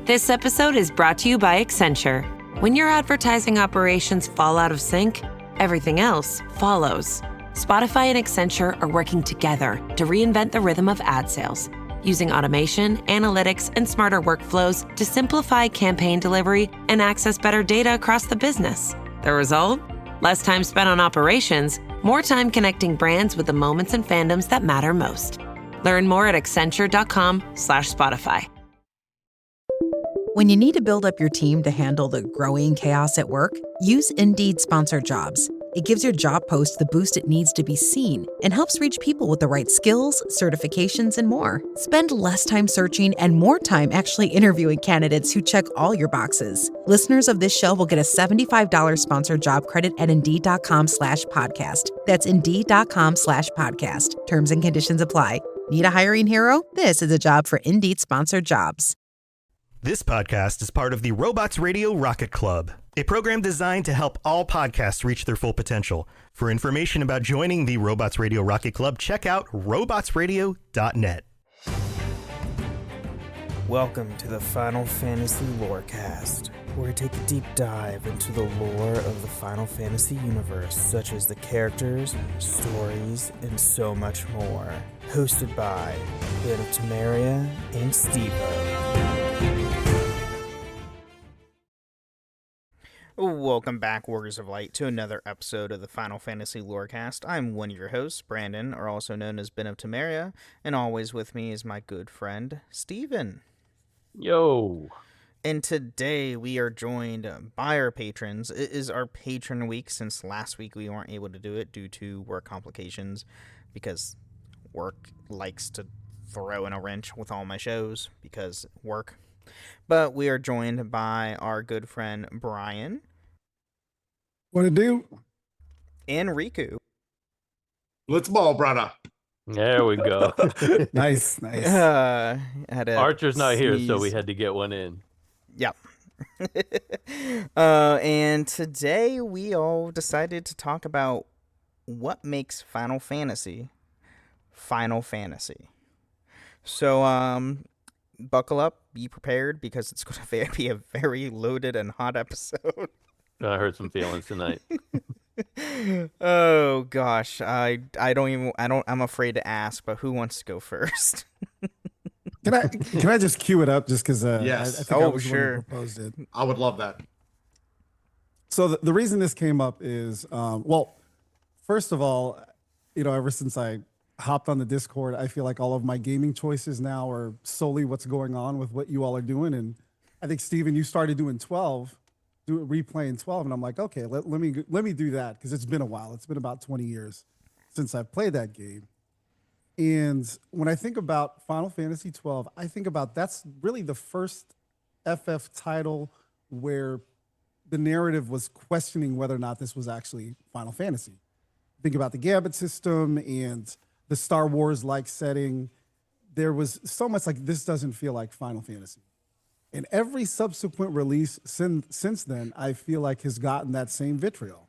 This episode is brought to you by Accenture. When your advertising operations fall out of sync, everything else follows. Spotify and Accenture are working together to reinvent the rhythm of ad sales, using automation, analytics, and smarter workflows to simplify campaign delivery and access better data across the business. The result? Less time spent on operations, more time connecting brands with the moments and fandoms that matter most. Learn more at accenture.com/Spotify. When you need to build up your team to handle the growing chaos at work, use Indeed Sponsored Jobs. It gives your job post the boost it needs to be seen and helps reach people with the right skills, certifications, and more. Spend less time searching and more time actually interviewing candidates who check all your boxes. Listeners of this show will get a $75 sponsored job credit at Indeed.com/podcast. That's Indeed.com/podcast. Terms and conditions apply. Need a hiring hero? This is a job for Indeed Sponsored Jobs. This podcast is part of the Robots Radio Rocket Club, a program designed to help all podcasts reach their full potential. For information about joining the Robots Radio Rocket Club, check out robotsradio.net. Welcome to the Final Fantasy Lorecast, where we take a deep dive into the lore of the Final Fantasy universe, such as the characters, stories, and so much more. Hosted by Ben of Temeria and Steve-O. Welcome back, Warriors of Light, to another episode of the Final Fantasy Lorecast. I'm one of your hosts, Brandon, or also known as Ben of Temeria, and always with me is my good friend, Steven. Yo. And today we are joined by our patrons. It is our patron week, since last week we weren't able to do it due to work complications, because work likes to throw in a wrench with all my shows, because work. But we are joined by our good friend Brian. What it do? And Riku. Let's ball, brother. There we go. Nice. Archer's not here, so we had to get one in. Yep. And today we all decided to talk about what makes Final Fantasy Final Fantasy. So, buckle up, be prepared, because it's going to be a very loaded and hot episode. I heard some feelings tonight. Oh gosh, I'm afraid to ask, but who wants to go first? Can I just cue it up just because Yes. I think I was the one who proposed it. I would love that. So the reason this came up is, well, first of all, ever since I hopped on the Discord, I feel like all of my gaming choices now are solely what's going on with what you all are doing. And I think, Steven, you started doing replaying 12, and I'm like, okay, let me do that, because it's been a while. It's been about 20 years since I've played that game. And when I think about Final Fantasy 12, I think about that's really the first FF title where the narrative was questioning whether or not this was actually Final Fantasy. Think about the Gambit system and the Star Wars-like setting. There was so much like, this doesn't feel like Final Fantasy. And every subsequent release since then, I feel like has gotten that same vitriol.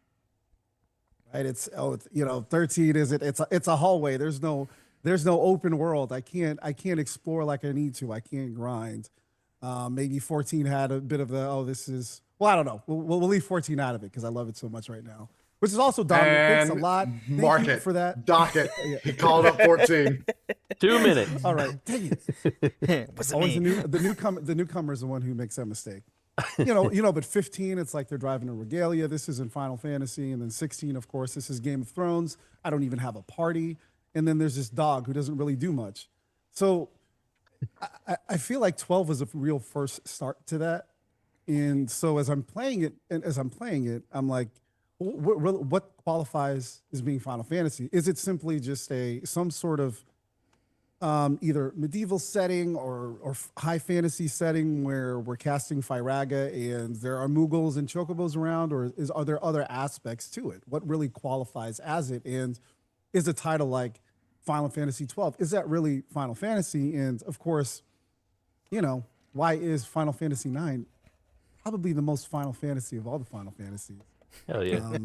Right? It's 13 is it? It's a hallway. There's no open world. I can't explore like I need to. I can't grind. Maybe 14 had a bit of the I don't know. We'll leave 14 out of it because I love it so much right now. Which is also dominant. Thanks a lot. Mark it for that. Dock it. He called up 14. 2 minutes. All right. Dang it. Was it Always me? the newcomer is the one who makes that mistake. But 15, it's like they're driving a regalia. This is in Final Fantasy. And then 16, of course, this is Game of Thrones. I don't even have a party. And then there's this dog who doesn't really do much. So I feel like 12 was a real first start to that. And so as I'm playing it, I'm like, what qualifies as being Final Fantasy? Is it simply just some sort of either medieval setting or high fantasy setting where we're casting Firaga and there are Mughals and Chocobos around, or are there other aspects to it? What really qualifies as it? And is a title like Final Fantasy 12, is that really Final Fantasy? And of course, why is Final Fantasy 9 probably the most Final Fantasy of all the Final Fantasies? Hell yeah.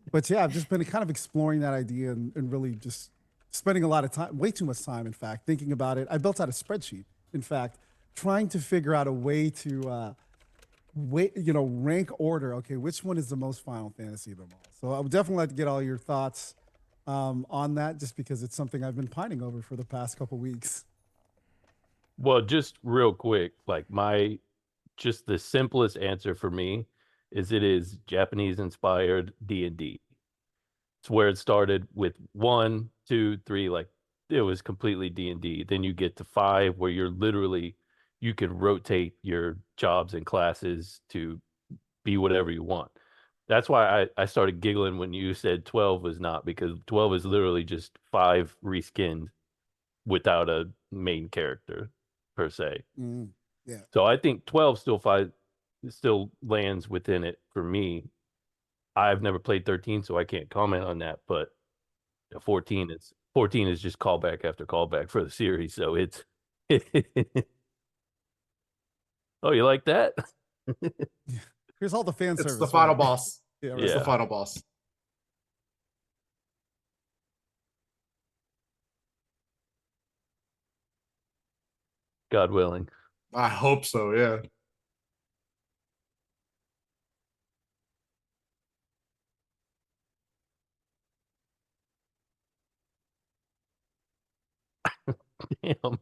But yeah, I've just been kind of exploring that idea and really just spending a lot of time, way too much time, in fact, thinking about it. I built out a spreadsheet, in fact, trying to figure out a way to rank order. Okay, which one is the most Final Fantasy of them all? So I would definitely like to get all your thoughts on that, just because it's something I've been pining over for the past couple weeks. Well, just real quick, like just the simplest answer for me is it is Japanese inspired D&D. It's where it started with 1, 2, 3, like it was completely D&D. Then you get to 5 where you can rotate your jobs and classes to be whatever you want. That's why I started giggling when you said 12 was not, because 12 is literally just 5 reskinned without a main character per se. Yeah. So I think 12 still lands within it for me. I've never played 13, so I can't comment on that, but 14 is just callback after callback for the series, so it's Oh, you like that? Here's all the fan service. It's the final boss. Yeah, right. It's the final boss. God willing. I hope so, yeah. Damn.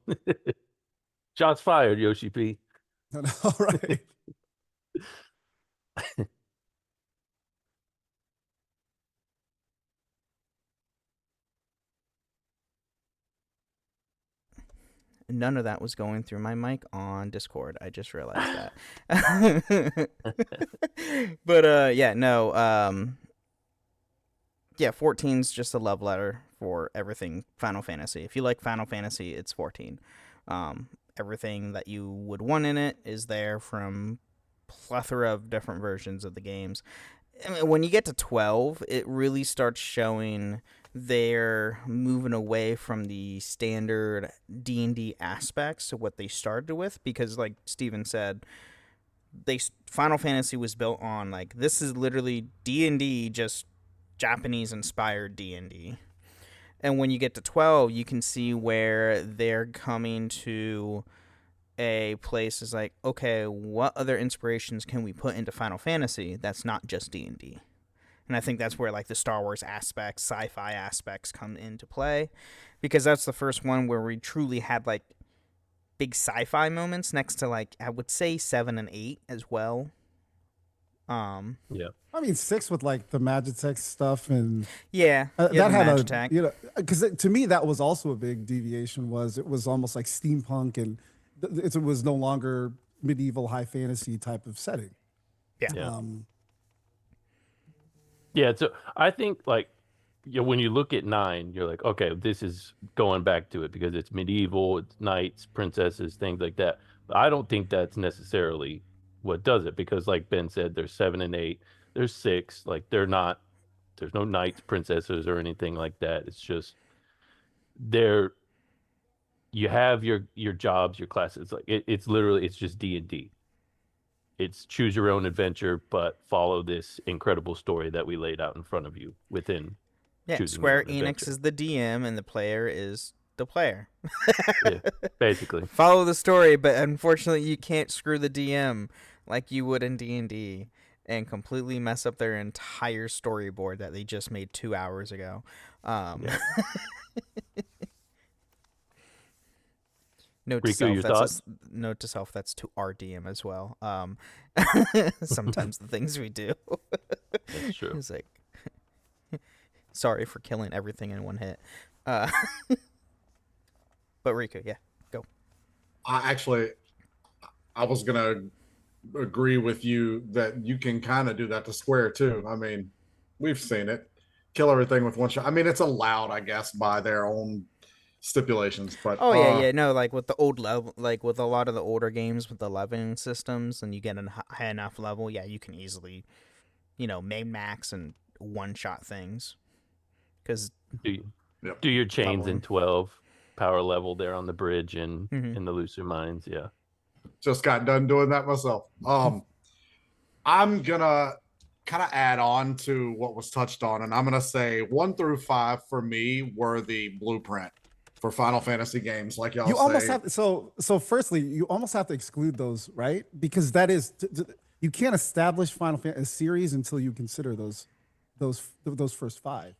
Shots fired, Yoshi P. All right. None of that was going through my mic on Discord. I just realized that. But yeah, no. Yeah, 14's just a love letter for everything Final Fantasy. If you like Final Fantasy, it's 14. Everything that you would want in it is there, from plethora of different versions of the games. I mean, when you get to 12, it really starts showing they're moving away from the standard D&D aspects of what they started with, because like Steven said, Final Fantasy was built on, like, this is literally D&D, just Japanese inspired D&D. And when you get to 12, you can see where they're coming to a place is like, okay, what other inspirations can we put into Final Fantasy that's not just D&D? And I think that's where like the Star Wars aspects, sci-fi aspects come into play, because that's the first one where we truly had like big sci-fi moments next to, like, I would say 7 and 8 as well. Yeah. I mean, 6 with like the Magitech stuff, and that had Magitech. Because to me that was also a big deviation. It was almost like steampunk, and it was no longer medieval high fantasy type of setting. Yeah. Yeah, so I think, like, when you look at 9, you're like, okay, this is going back to it because it's medieval, it's knights, princesses, things like that. But I don't think that's necessarily what does it, because like Ben said, there's 7 and 8, there's 6, like there's no knights, princesses, or anything like that. It's just you have your jobs, your classes. Like it's literally, it's just D&D. It's choose your own adventure, but follow this incredible story that we laid out in front of you within. Yeah, Square Enix is the DM and the player is the player. Yeah, basically. Follow the story, but unfortunately you can't screw the DM like you would in D&D and completely mess up their entire storyboard that they just made 2 hours ago. Yeah. Note to self, that's to our DM as well. Sometimes the things we do. That's true. It's like, sorry for killing everything in one hit. But Riku, yeah, go. I was gonna agree with you that you can kind of do that to Square too. I mean, we've seen it. Kill everything with one shot. I mean, it's allowed, I guess, by their own stipulations, but no, like with the old level, like with a lot of the older games with the leveling systems, and you get a high enough level, yeah, you can easily, main max and one shot things. Because do your chains in 12 power level there on the bridge and in the Looser Mines. Yeah, just got done doing that myself. I'm gonna kind of add on to what was touched on, and I'm gonna say 1 through 5 for me were the blueprint for Final Fantasy games, like y'all You almost say. have so firstly, you almost have to exclude those, right? Because that is you can't establish Final Fantasy series until you consider those first five.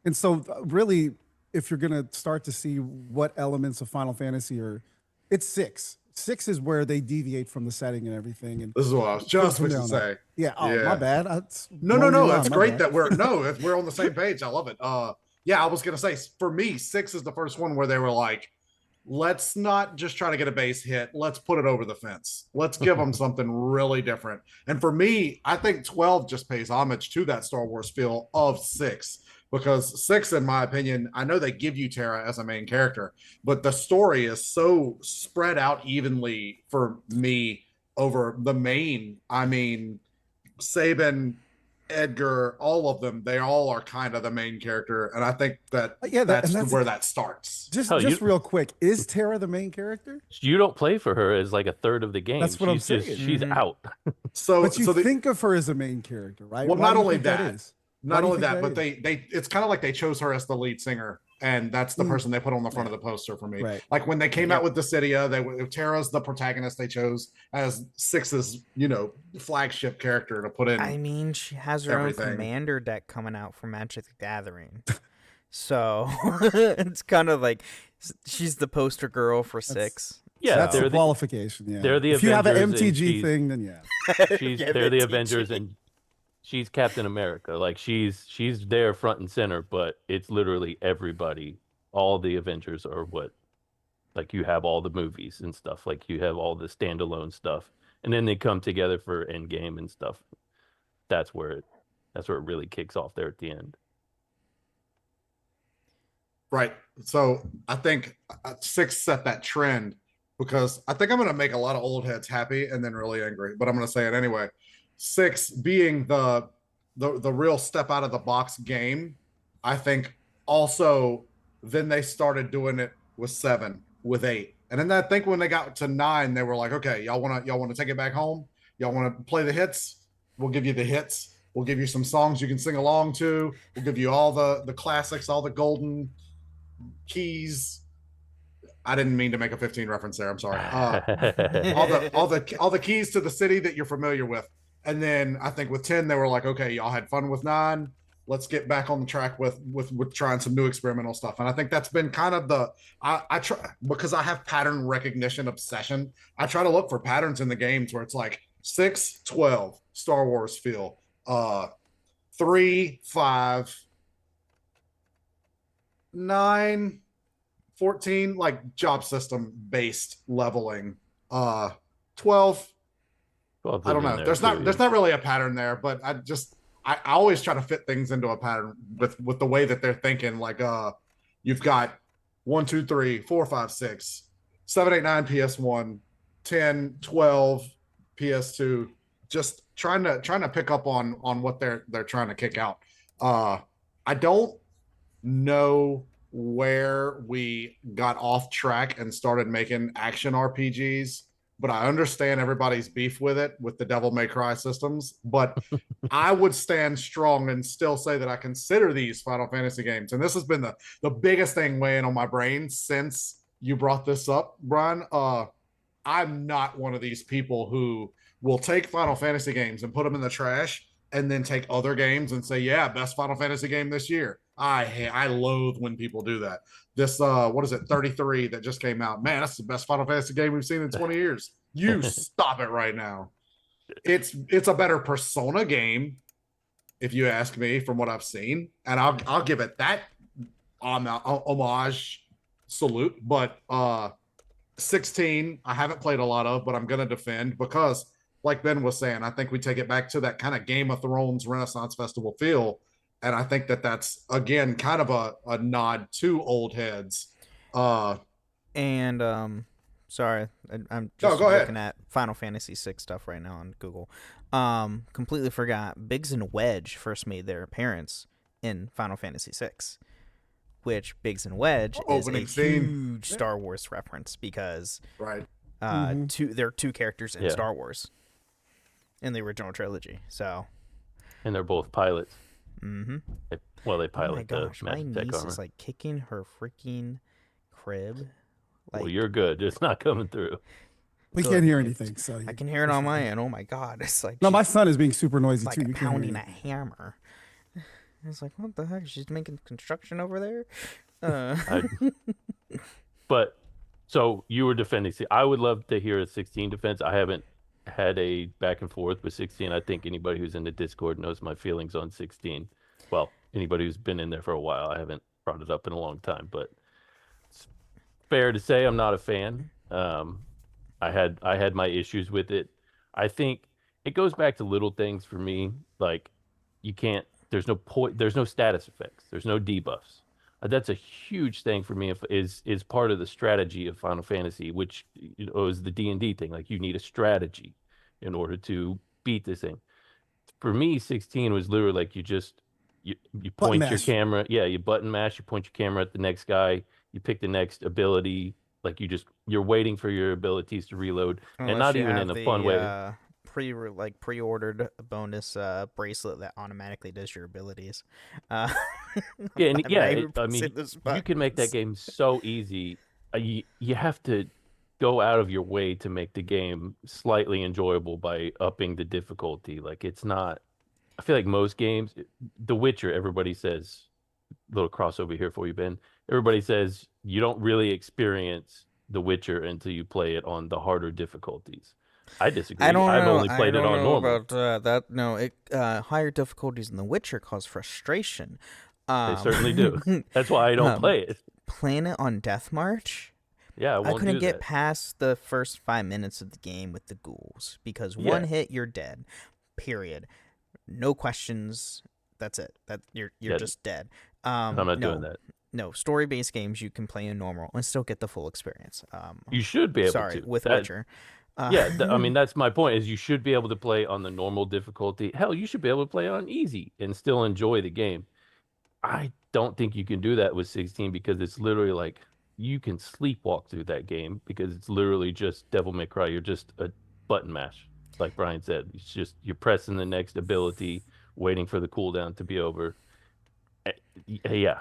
And so really, if you're gonna start to see what elements of Final Fantasy are, it's six. Six is where they deviate from the setting and everything. And This is what I was just from supposed there to on out. say. Yeah. Oh, my Yeah. bad. No. That's My great bad. that we're on the same page. I love it. Yeah, I was gonna say for me, 6 is the first one where they were like, let's not just try to get a base hit. Let's put it over the fence. Let's give them something really different. And for me, I think 12 just pays homage to that Star Wars feel of 6. Because 6, in my opinion, I know they give you Terra as a main character, but the story is so spread out evenly for me over the main. I mean, Saban, Edgar, all of them, they all are kind of the main character. And I think that that's where that starts. Just real quick, is Terra the main character? You don't play for her as like a third of the game. That's what I'm saying. She's out. But you think of her as a main character, right? Well, Why not do you only think that, is? not only that, but they it's kind of like they chose her as the lead singer, and that's the person they put on the front of the poster for me. Right. Like when they came out with Dissidia, Terra's the protagonist they chose as 6's, flagship character to put in. I mean, she has her everything. own commander deck coming out for Magic the Gathering. So it's kind of like she's the poster girl for 6. Yeah, that's a qualification. Yeah, they're the if you have an Avengers and MTG thing, then yeah, they're the Avengers and she's Captain America. Like she's there front and center, but it's literally everybody. All the Avengers are what, like you have all the movies and stuff. Like you have all the standalone stuff, and then they come together for Endgame and stuff. That's where it really kicks off there at the end. Right. So I think 6 set that trend, because I think I'm going to make a lot of old heads happy and then really angry, but I'm going to say it anyway. 6 being the real step out of the box game. I think also then they started doing it with 7, with 8. And then I think when they got to 9, they were like, okay, y'all want to take it back home? Y'all want to play the hits? We'll give you the hits. We'll give you some songs you can sing along to. We'll give you all the classics, all the golden keys. I didn't mean to make a 15 reference there. I'm sorry. All the keys to the city that you're familiar with. And then I think with 10, they were like, okay, y'all had fun with 9. Let's get back on the track with trying some new experimental stuff. And I think that's been kind of I try, because I have pattern recognition obsession. I try to look for patterns in the games where it's like 6, 12, Star Wars feel, 3, 5, 9, 14, like job system based leveling. 12, I don't know. There's not really a pattern there, but I always try to fit things into a pattern with the way that they're thinking. Like you've got 1, 2, 3, 4, 5, 6, 7, 8, 9 PS1, 10, 12 PS2. Just trying to pick up on what they're trying to kick out. I don't know where we got off track and started making action RPGs, but I understand everybody's beef with it, with the Devil May Cry systems. But I would stand strong and still say that I consider these Final Fantasy games. And this has been the biggest thing weighing on my brain since you brought this up, Brian. I'm not one of these people who will take Final Fantasy games and put them in the trash and then take other games and say, yeah, best Final Fantasy game this year. I loathe when people do that. This what is it, 33 that just came out? Man, that's the best Final Fantasy game we've seen in 20 years. You stop it right now. It's a better Persona game, if you ask me, from what I've seen, and I'll give it that homage salute. But 16, I haven't played a lot of, but I'm gonna defend because, like Ben was saying, I think we take it back to that kind of Game of Thrones Renaissance Festival feel. And I think that's, again, kind of a nod to old heads. Sorry, I'm just looking at Final Fantasy 6 stuff right now on Google. Completely forgot Biggs and Wedge first made their appearance in Final Fantasy 6, which Biggs and Wedge is a huge Star Wars reference because right, they're 2 characters in Star Wars in the original trilogy. So, and they're both pilots. Mm-hmm. They pilot oh my gosh, the my Magic Tech niece armor. is like kicking her freaking crib. Well, Like, you're good. It's not coming through. We good. can't hear anything, so I can hear it you on should my be- end. Oh my god, it's like No, my she's son is being super noisy like too. You can't hear pounding a anything. hammer. It's like, what the heck? She's making construction over there. I, but so you were defending. See, I would love to hear a 16 defense. I haven't had a back and forth with 16. I think anybody who's in the Discord knows my feelings on 16. Well, anybody who's been in there for a while, I haven't brought it up in a long time, but it's fair to say I'm not a fan. I had my issues with it. I think it goes back to little things for me, like you can't. There's no status effects. There's no debuffs. That's a huge thing for me. If is part of the strategy of Final Fantasy, which is the D&D thing. Like you need a strategy in order to beat this thing. For me, 16 was literally like you Button point your mash. camera, yeah, you button mash, you point your camera at the next guy, you pick the next ability, like you're waiting for your abilities to reload, and Unless not you even have in a fun way. the pre-ordered bonus bracelet that automatically does your abilities. Uh, Yeah, and I'm yeah, not even I pressing mean, those you can make that buttons. game so easy. You have to go out of your way to make the game slightly enjoyable by upping the difficulty. Like it's not. I feel like most games, The Witcher, everybody says, little crossover here for you, Ben. Everybody says you don't really experience The Witcher until you play it on the harder difficulties. I I disagree. don't I've know. only I played it don't on know normal. about that. No, higher difficulties in The Witcher cause frustration. They certainly do. That's why I don't um, play it. playing it on Death March, Yeah, I I won't couldn't do get that. past the first 5 minutes of the game with the ghouls because one Yeah, hit you're dead. Period. No questions. That's it. That you're yeah, just dead. I'm not doing No, that. no story based games you can play in normal and still get the full experience. You should be able Sorry, to. with That Witcher. Yeah, I mean that's my point is you should be able to play on the normal difficulty. Hell, you should be able to play on easy and still enjoy the game. I don't think you can do that with 16 because it's literally like you can sleepwalk through that game because it's literally just Devil May Cry. You're just a button mash, like Brian said. It's just you're pressing the next ability, waiting for the cooldown to be over. Eh, Yeah,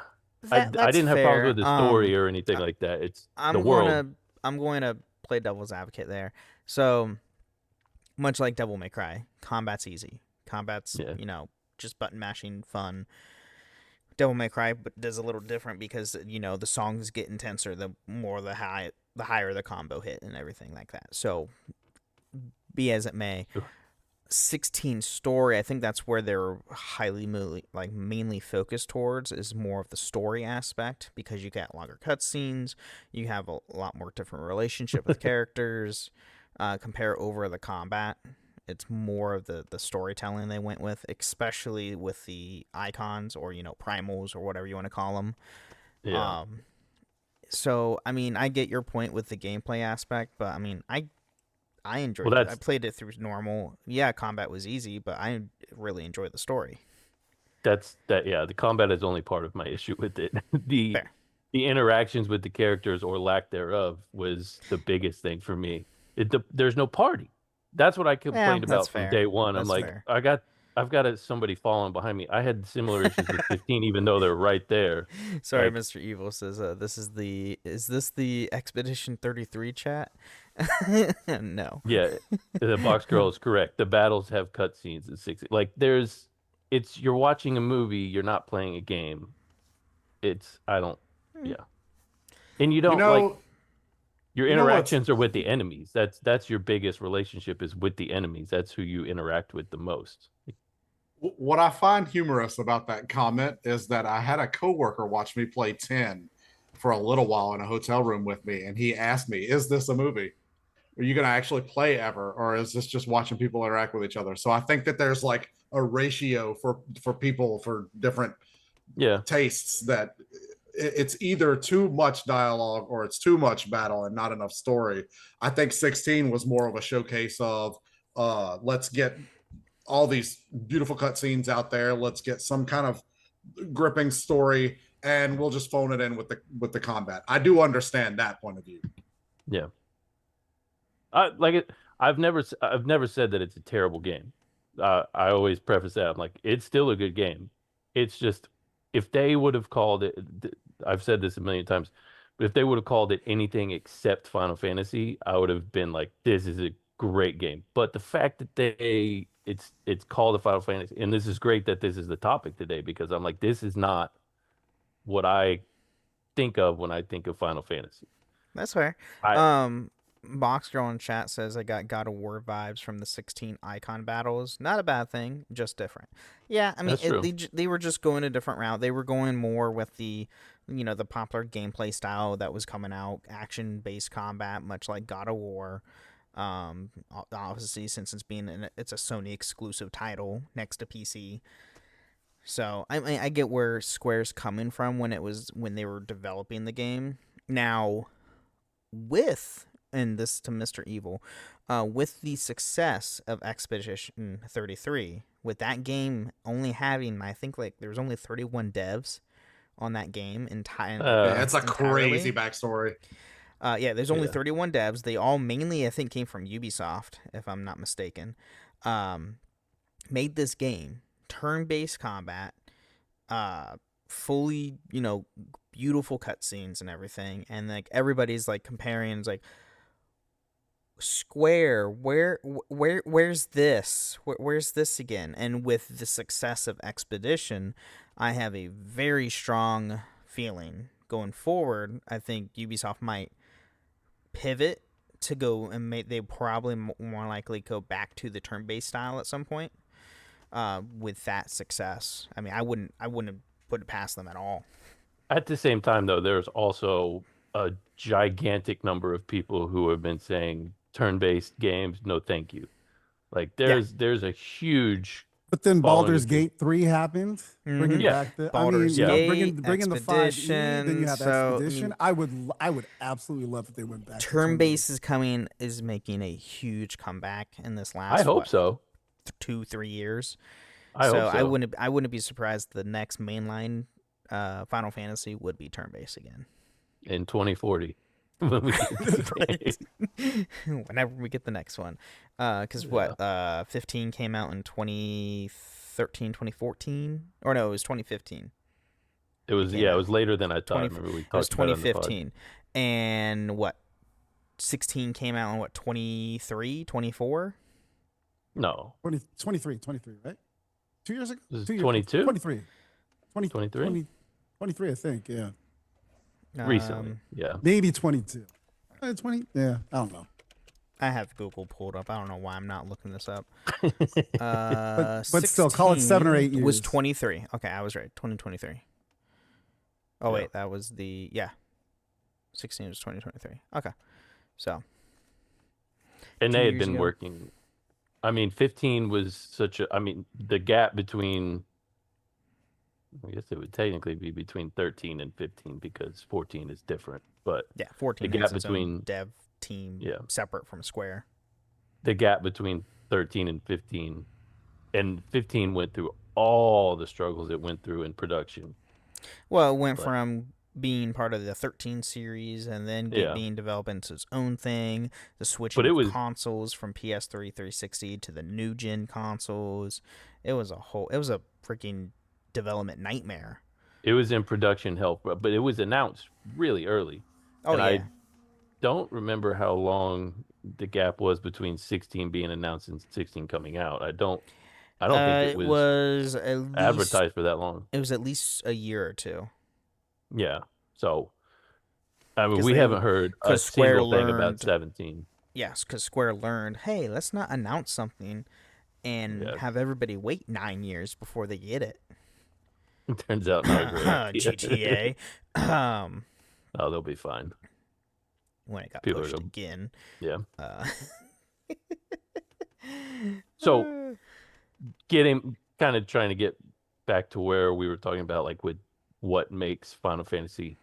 I That's didn't have problems fair. with the story or anything like that. It's the I'm going world. to I'm going to play devil's advocate there. So much like Devil May Cry, combat's easy. Combat's Yeah, just button mashing fun. Devil May Cry does a little different because the songs get intenser the more the higher the combo hit and everything like that. So be as it may, sure. 16 story, I think that's where they're mainly focused towards is more of the story aspect because you get longer cutscenes, you have a lot more different relationship with characters. Compare over the combat, it's more of the storytelling they went with, especially with the icons or primals or whatever you want to call them. Yeah. So I mean, I get your point with the gameplay aspect, but I mean, I Well, enjoyed it. I that's played it through normal. Yeah, combat was easy, but I really enjoyed the story. yeah, the combat is only part of my issue with it. The Fair. the interactions with the characters or lack thereof was the biggest thing for me. There's no party. That's what I Yeah, complained that's about from fair. day one. I'm That's like, fair. I've got somebody following behind me. I had similar issues with 15, even though they're right there. Sorry, Like, Mr. Evil says is this the Expedition 33 chat? No. yeah, the box girl is correct. The battles have cutscenes at 60. Like, you're watching a movie. You're not playing a game. I don't, Hmm. yeah, and you You don't like. know, Your you know what's interactions are with the enemies. That's your biggest relationship is with the enemies. That's who you interact with the most. what I find humorous about that comment is that I had a coworker watch me play 10 for a little while in a hotel room with me, and he asked me, "Is this a movie? Are you going to actually play ever, or is this just watching people interact with each other?" So I think that there's like a ratio for people for different Yeah. tastes that it's either too much dialogue or it's too much battle and not enough story. I think 16 was more of a showcase of let's get all these beautiful cutscenes out there. Let's get some kind of gripping story, and we'll just phone it in with the combat. I do understand that point of view. Yeah. I like it. I've never said that it's a terrible game. I always preface that. I'm like, it's still a good game. It's just if they would have called it, I've said this a million times, But if they would have called it anything except Final Fantasy, I would have been like, this is a great game. But the fact that it's called a Final Fantasy, and this is great that this is the topic today, because I'm like, this is not what I think of when I think of Final Fantasy. That's fair. I Box Girl in chat says I got God of War vibes from the 16 icon battles. Not a bad thing, just different. Yeah, I mean, That's true. they were just going a different route. They were going more with the popular gameplay style that was coming out, action-based combat, much like God of War. Obviously, since it's a Sony exclusive title next to PC. So I get where Square's coming from when they were developing the game. Now, and this to Mr. Evil, with the success of Expedition 33, with that game only having, I think, like, there was only 31 devs on that game That's a crazy backstory. There's only 31 devs. They all mainly, I think, came from Ubisoft, if I'm not mistaken. Made this game turn-based combat, fully, beautiful cutscenes and everything, and like everybody's like comparing, it's like, Square, where's this? Where's this again? And with the success of Expedition, I have a very strong feeling going forward. I think Ubisoft might pivot to go and they probably more likely go back to the turn-based style at some point. With that success, I mean, I wouldn't put it past them at all. At the same time, though, there's also a gigantic number of people who have been saying turn-based games, no thank you. Like there's a huge. But then following Baldur's of Gate 3 happened, bringing back the Baldur's Gate, bringing the 5e. Then you have so, Expedition. I would absolutely love if they went back. Turn-based is making a huge comeback in this last. I hope so. 2-3 years. I hope so. I wouldn't be surprised the next mainline Final Fantasy would be turn-based again in 2040. When we whenever we get the next one, because 15 came out in 2013, 2014, or no, it was 2015. It was it was later than I thought. Remember we talked it was about it on the 2015, and 16 came out in 23, 24. No, 23, right? 2 years ago. 22, 23, 23, 23, I think. Yeah. Recently, yeah, maybe 22. 20, yeah, I don't know. I have Google pulled up. I don't know why I'm not looking this up. But still, call it 7 or 8 years. Was 23. Okay, I was right. 2023. Oh wait, that was 16 was 2023. Okay, so. And they had been working. I mean, 15 was such a. I mean, the gap between. I guess it would technically be between 13 and 15 because 14 is different. But 14 the gap has its between own dev team separate from Square. The gap between 13 and 15, and 15 went through all the struggles it went through in production. Well, it went from being part of the 13 series and then being developed into its own thing, the switching of consoles from PS3 360 to the new gen consoles. It was a freaking development nightmare. It was in production hell, but it was announced really early. I don't remember how long the gap was between 16 being announced and 16 coming out. I don't think it was at least, advertised for that long. It was at least a year or two. Yeah. So I mean, we haven't heard a single thing about 17. Yes, because Square learned, hey, let's not announce something and have everybody wait 9 years before they get it. Turns out not a great idea. GTA. They'll be fine. When it got pushed again. Yeah. So trying to get back to where we were talking about, like, with what makes Final Fantasy.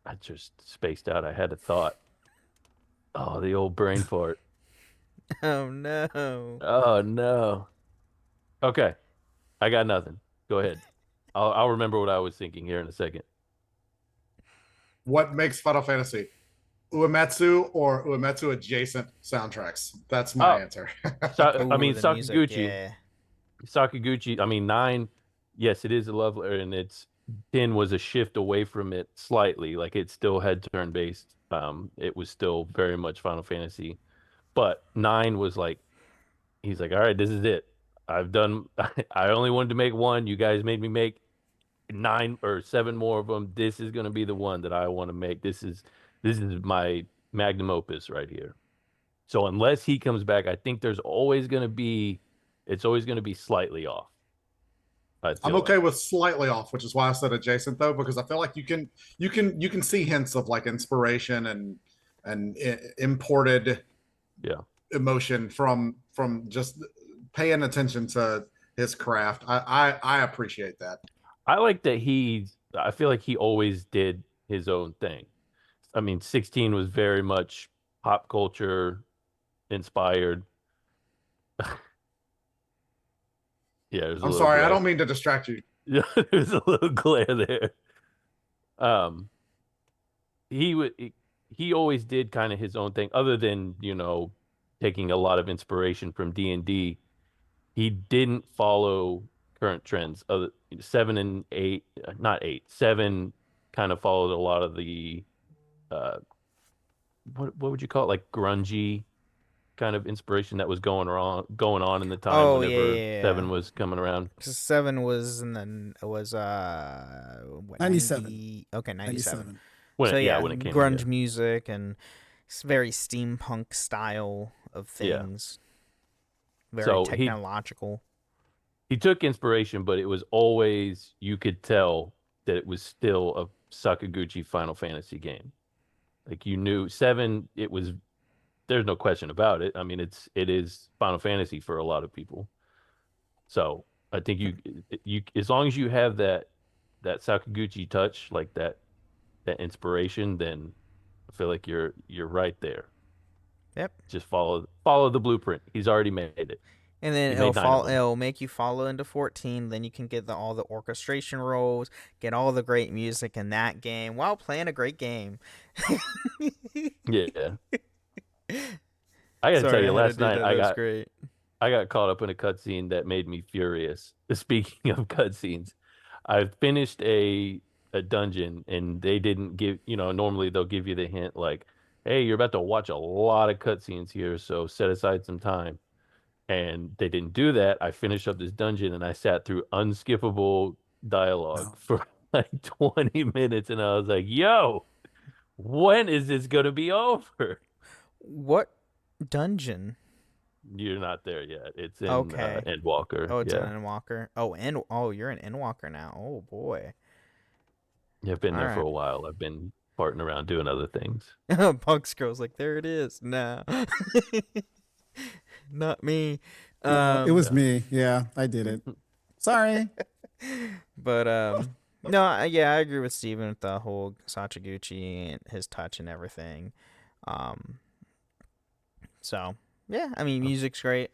I just spaced out. I had a thought. Oh, the old brain fart. Oh no. Oh no. Okay, I got nothing. Go ahead. I'll remember what I was thinking here in a second. What makes Final Fantasy? Uematsu or Uematsu adjacent soundtracks. That's my answer. Sakaguchi. Sakaguchi. I mean, 9. Yes, it is a love letter, and it's 10 was a shift away from it slightly. Like it still had turn based. It was still very much Final Fantasy, but 9 was like he's like, all right, this is it. I've done. I only wanted to make one. You guys made me make 9 or 7 more of them. This is gonna be the one that I want to make. This is my magnum opus right here. So unless he comes back, I think there's always gonna be. It's always gonna be slightly off. I I'm feel okay like. with slightly off, which is why I said adjacent though, because I feel like you can see hints of like inspiration and imported Yeah. emotion from just paying attention to his craft. I appreciate that. I like that I feel like he always did his own thing. I mean, 16 was very much pop culture inspired. Yeah, there's a I'm little sorry, I glare. don't mean to distract you. Yeah, there's a little glare there. Um, he always did kind of his own thing, other than, taking a lot of inspiration from D&D. He didn't follow current trends. Other 7 and 8, not 8, 7 kind of followed a lot of the uh what would you call it, like grungy kind of inspiration that was going on in the time Oh yeah, whenever yeah, 7 yeah. was coming around. 'Cause 7 was and then it was what 97. 97. 97. When So it, yeah, yeah, when it came out, yeah. grunge music and it's very steampunk style of Yeah. things. Very So technological. he took inspiration, but it was always, you could tell that it was still a Sakaguchi Final Fantasy game. Like you knew 7, there's no question about it. I mean, it is Final Fantasy for a lot of people. So I think you as long as you have that Sakaguchi touch, like that inspiration, then I feel like you're right there. Yep. Just follow the blueprint. He's already made it. And then He made 9 of them. it'll make you follow into 14, then you can get all the orchestration roles, get all the great music in that game while playing a great game. Yeah. I gotta tell Sorry, you, I had to last do night that. That was great. I got caught up in a cutscene that made me furious. Speaking of cutscenes, I finished a dungeon and they didn't give, normally they'll give you the hint like, hey, you're about to watch a lot of cutscenes here, so set aside some time. And they didn't do that. I finished up this dungeon and I sat through unskippable dialogue Wow. for like 20 minutes and I was like, yo, when is this gonna be over? What dungeon? You're not there yet. It's in Okay. Endwalker. Oh, it's Yeah. an Endwalker. You're an Endwalker now. Oh boy. Yeah, I've been All there for right. a while. I've been farting around doing other things. Punk Scroll's like, there it is. Nah. Not me. No, it was me. Yeah, I did it. Sorry. But no, yeah, I agree with Steven with the whole Sachiguchi and his touch and everything. So yeah, I mean, music's great.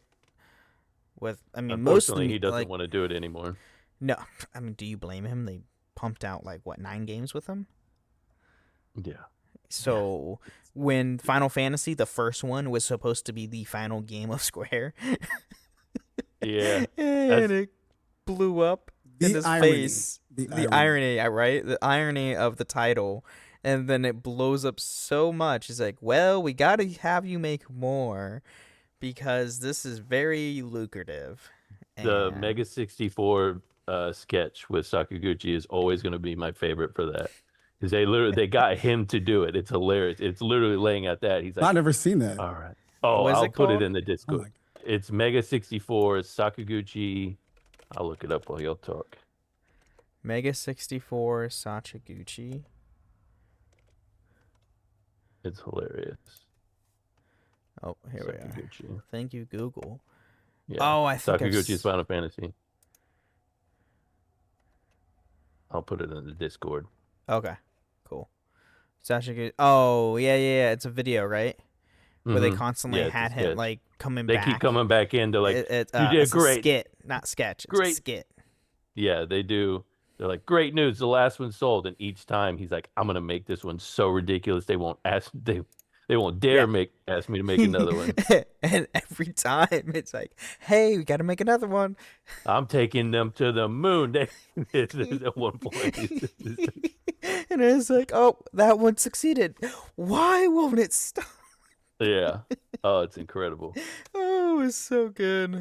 Most of Unfortunately, the he doesn't like want to do it anymore. no, I mean, do you blame him? They pumped out like what 9 games with him. Yeah. So when Final Fantasy, the first one, was supposed to be the final game of Square, Yeah. and it blew up in The his irony. face. The The irony, right? The irony of the title. And then it blows up so much. It's like, well, we got to have you make more because this is very lucrative. The And Mega 64 sketch with Sakaguchi is always going to be my favorite for that. Because they got him to do it. It's hilarious. It's literally laying at that. He's like, I've never seen that. all right. Oh, What is I'll it put it called? in the Oh Discord. my. It's Mega 64 Sakaguchi. I'll look it up while y'all talk. Mega 64 Sachiguchi. It's hilarious. Oh, here we are. Sakaguchi. Thank you, Google. Yeah. Oh, I think Sakaguchi's Final Fantasy. I'll put it in the Discord. Okay, cool. Sachiguchi. Oh, yeah. It's a video, right? Where they Mhm. constantly Yeah, it's a had him sketch. like coming They back. keep coming back in. They're like, you did it's great. A skit, not sketch. It's a Great. skit. Yeah, they do. They're like, great news, the last one sold. And each time he's like, I'm gonna make this one so ridiculous they won't ask. They won't dare ask me to make another one. And every time it's like, hey, we got to make another one. I'm taking them to the moon. At one point. And it's like, oh, that one succeeded. Why won't it stop? Yeah. Oh, it's incredible. Oh, it's so good.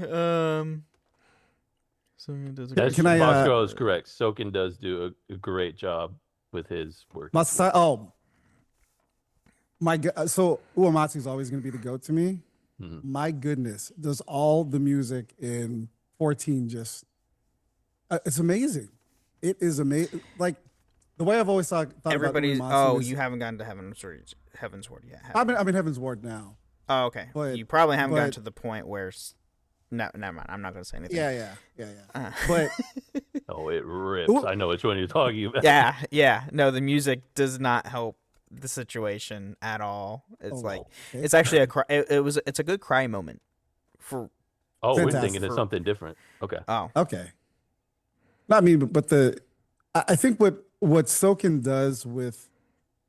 That's, Can I, Bosco is correct. Soken does do a great job with his work. So Uematsu is always going to be the goat to me. Mm-hmm. My goodness, does all the music in 14 just it's amazing. It is amazing. Like the way I've always thought everybody. about Uematsu is, you haven't gotten to Heaven's Ward yet. I'm in Heaven's Ward now. Oh, okay. But, you probably haven't gotten to the point where. No, never mind. I'm not going to say anything. Yeah. But oh, it rips. I know which one you're talking about. Yeah. No, the music does not help the situation at all. It's it's actually it's a good cry moment. We're Fantastic. thinking it's something different. Okay. Oh, okay. Not me, but I think what Soken does with,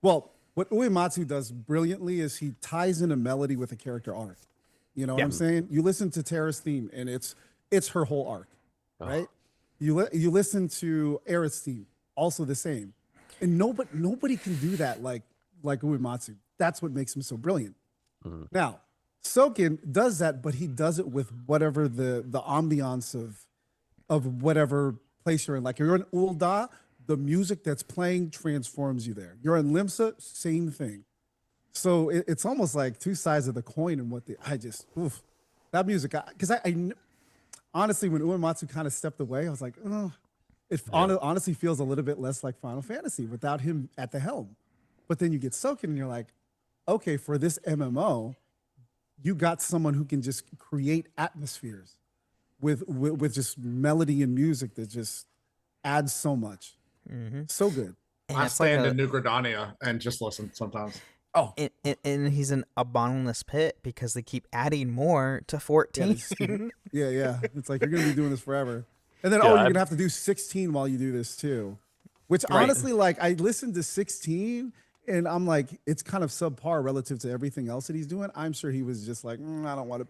what Uematsu does brilliantly is he ties in a melody with a character arc. You know what I'm saying? You listen to Terra's theme, and it's her whole arc, right? You listen to Aerith's theme, also the same, and nobody can do that like Uematsu. That's what makes him so brilliant. Mm-hmm. Now, Soken does that, but he does it with whatever the ambiance of whatever place you're in. Like you're in Ul'dah, the music that's playing transforms you there. You're in Limsa, same thing. So it's almost like two sides of the coin. And that music, because I honestly, when Uematsu kind of stepped away, I was like, oh, honestly feels a little bit less like Final Fantasy without him at the helm. But then you get Soken and you're like, okay, for this MMO, you got someone who can just create atmospheres with just melody and music that just adds so much. Mm-hmm. So good. And I stand in New Gridania and just listen sometimes. Oh, and he's in a bottomless pit because they keep adding more to 14. Yeah. It's like you're gonna be doing this forever, and then you're gonna have to do 16 while you do this too. Which honestly, like I listened to 16, and I'm like, it's kind of subpar relative to everything else that he's doing. I'm sure he was just like, I don't want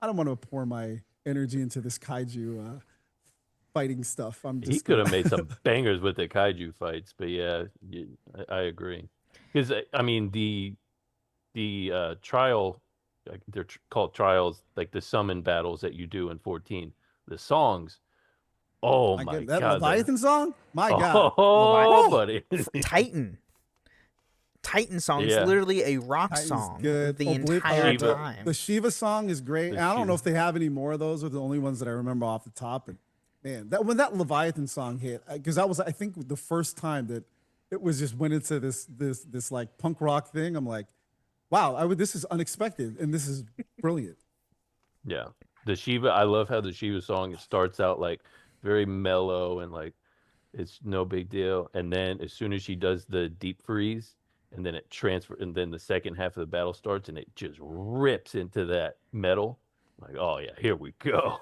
to pour my energy into this kaiju fighting stuff. He could have made some bangers with the kaiju fights, but I agree. Because I mean the trial, they're called trials, like the summon battles that you do in 14. The songs, oh my god, that Leviathan song, my god, buddy, Titan song is literally a rock song. Good. The entire time. The Shiva song is great. I don't know if they have any more of those. Are the only ones that I remember off the top. And man, when that Leviathan song hit, because that was, I think, the first time that it was just went into this like punk rock thing. I'm like, wow, this is unexpected and this is brilliant. Yeah, the Shiva. I love how the Shiva song, it starts out like very mellow and like it's no big deal, and then as soon as she does the deep freeze, and then it transfers, and then the second half of the battle starts, and it just rips into that metal. Like, oh yeah, here we go.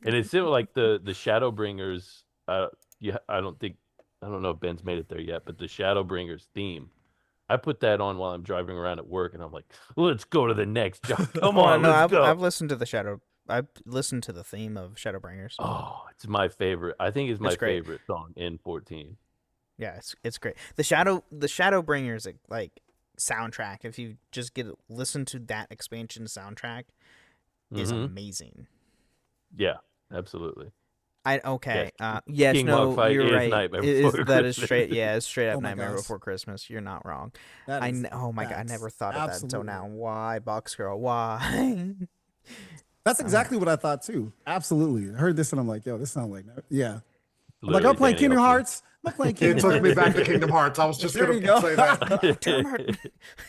And it's similar, like the Shadowbringers. I don't know if Ben's made it there yet, but the Shadowbringers theme, I put that on while I'm driving around at work, and I'm like, let's go to the next job. Come on, let's go. I've listened to I've listened to the theme of Shadowbringers. Oh, it's my favorite. I think it's my favorite song in 14. Yeah, it's great. The Shadowbringers like soundtrack, if you just listen to that expansion soundtrack, is amazing. Yeah, absolutely. Yes, King no, Hog you're right. That is straight. Yeah, it's straight up Oh my Nightmare gosh. Before Christmas. You're not wrong. Oh my god, I never thought of that until now. Why, Box Girl? Why? That's exactly what I thought too. Absolutely. I heard this and I'm like, yo, this sounds like I'm Literally, like, I'm playing Kingdom Hearts. It took me back to Kingdom Hearts. I was just going to say that.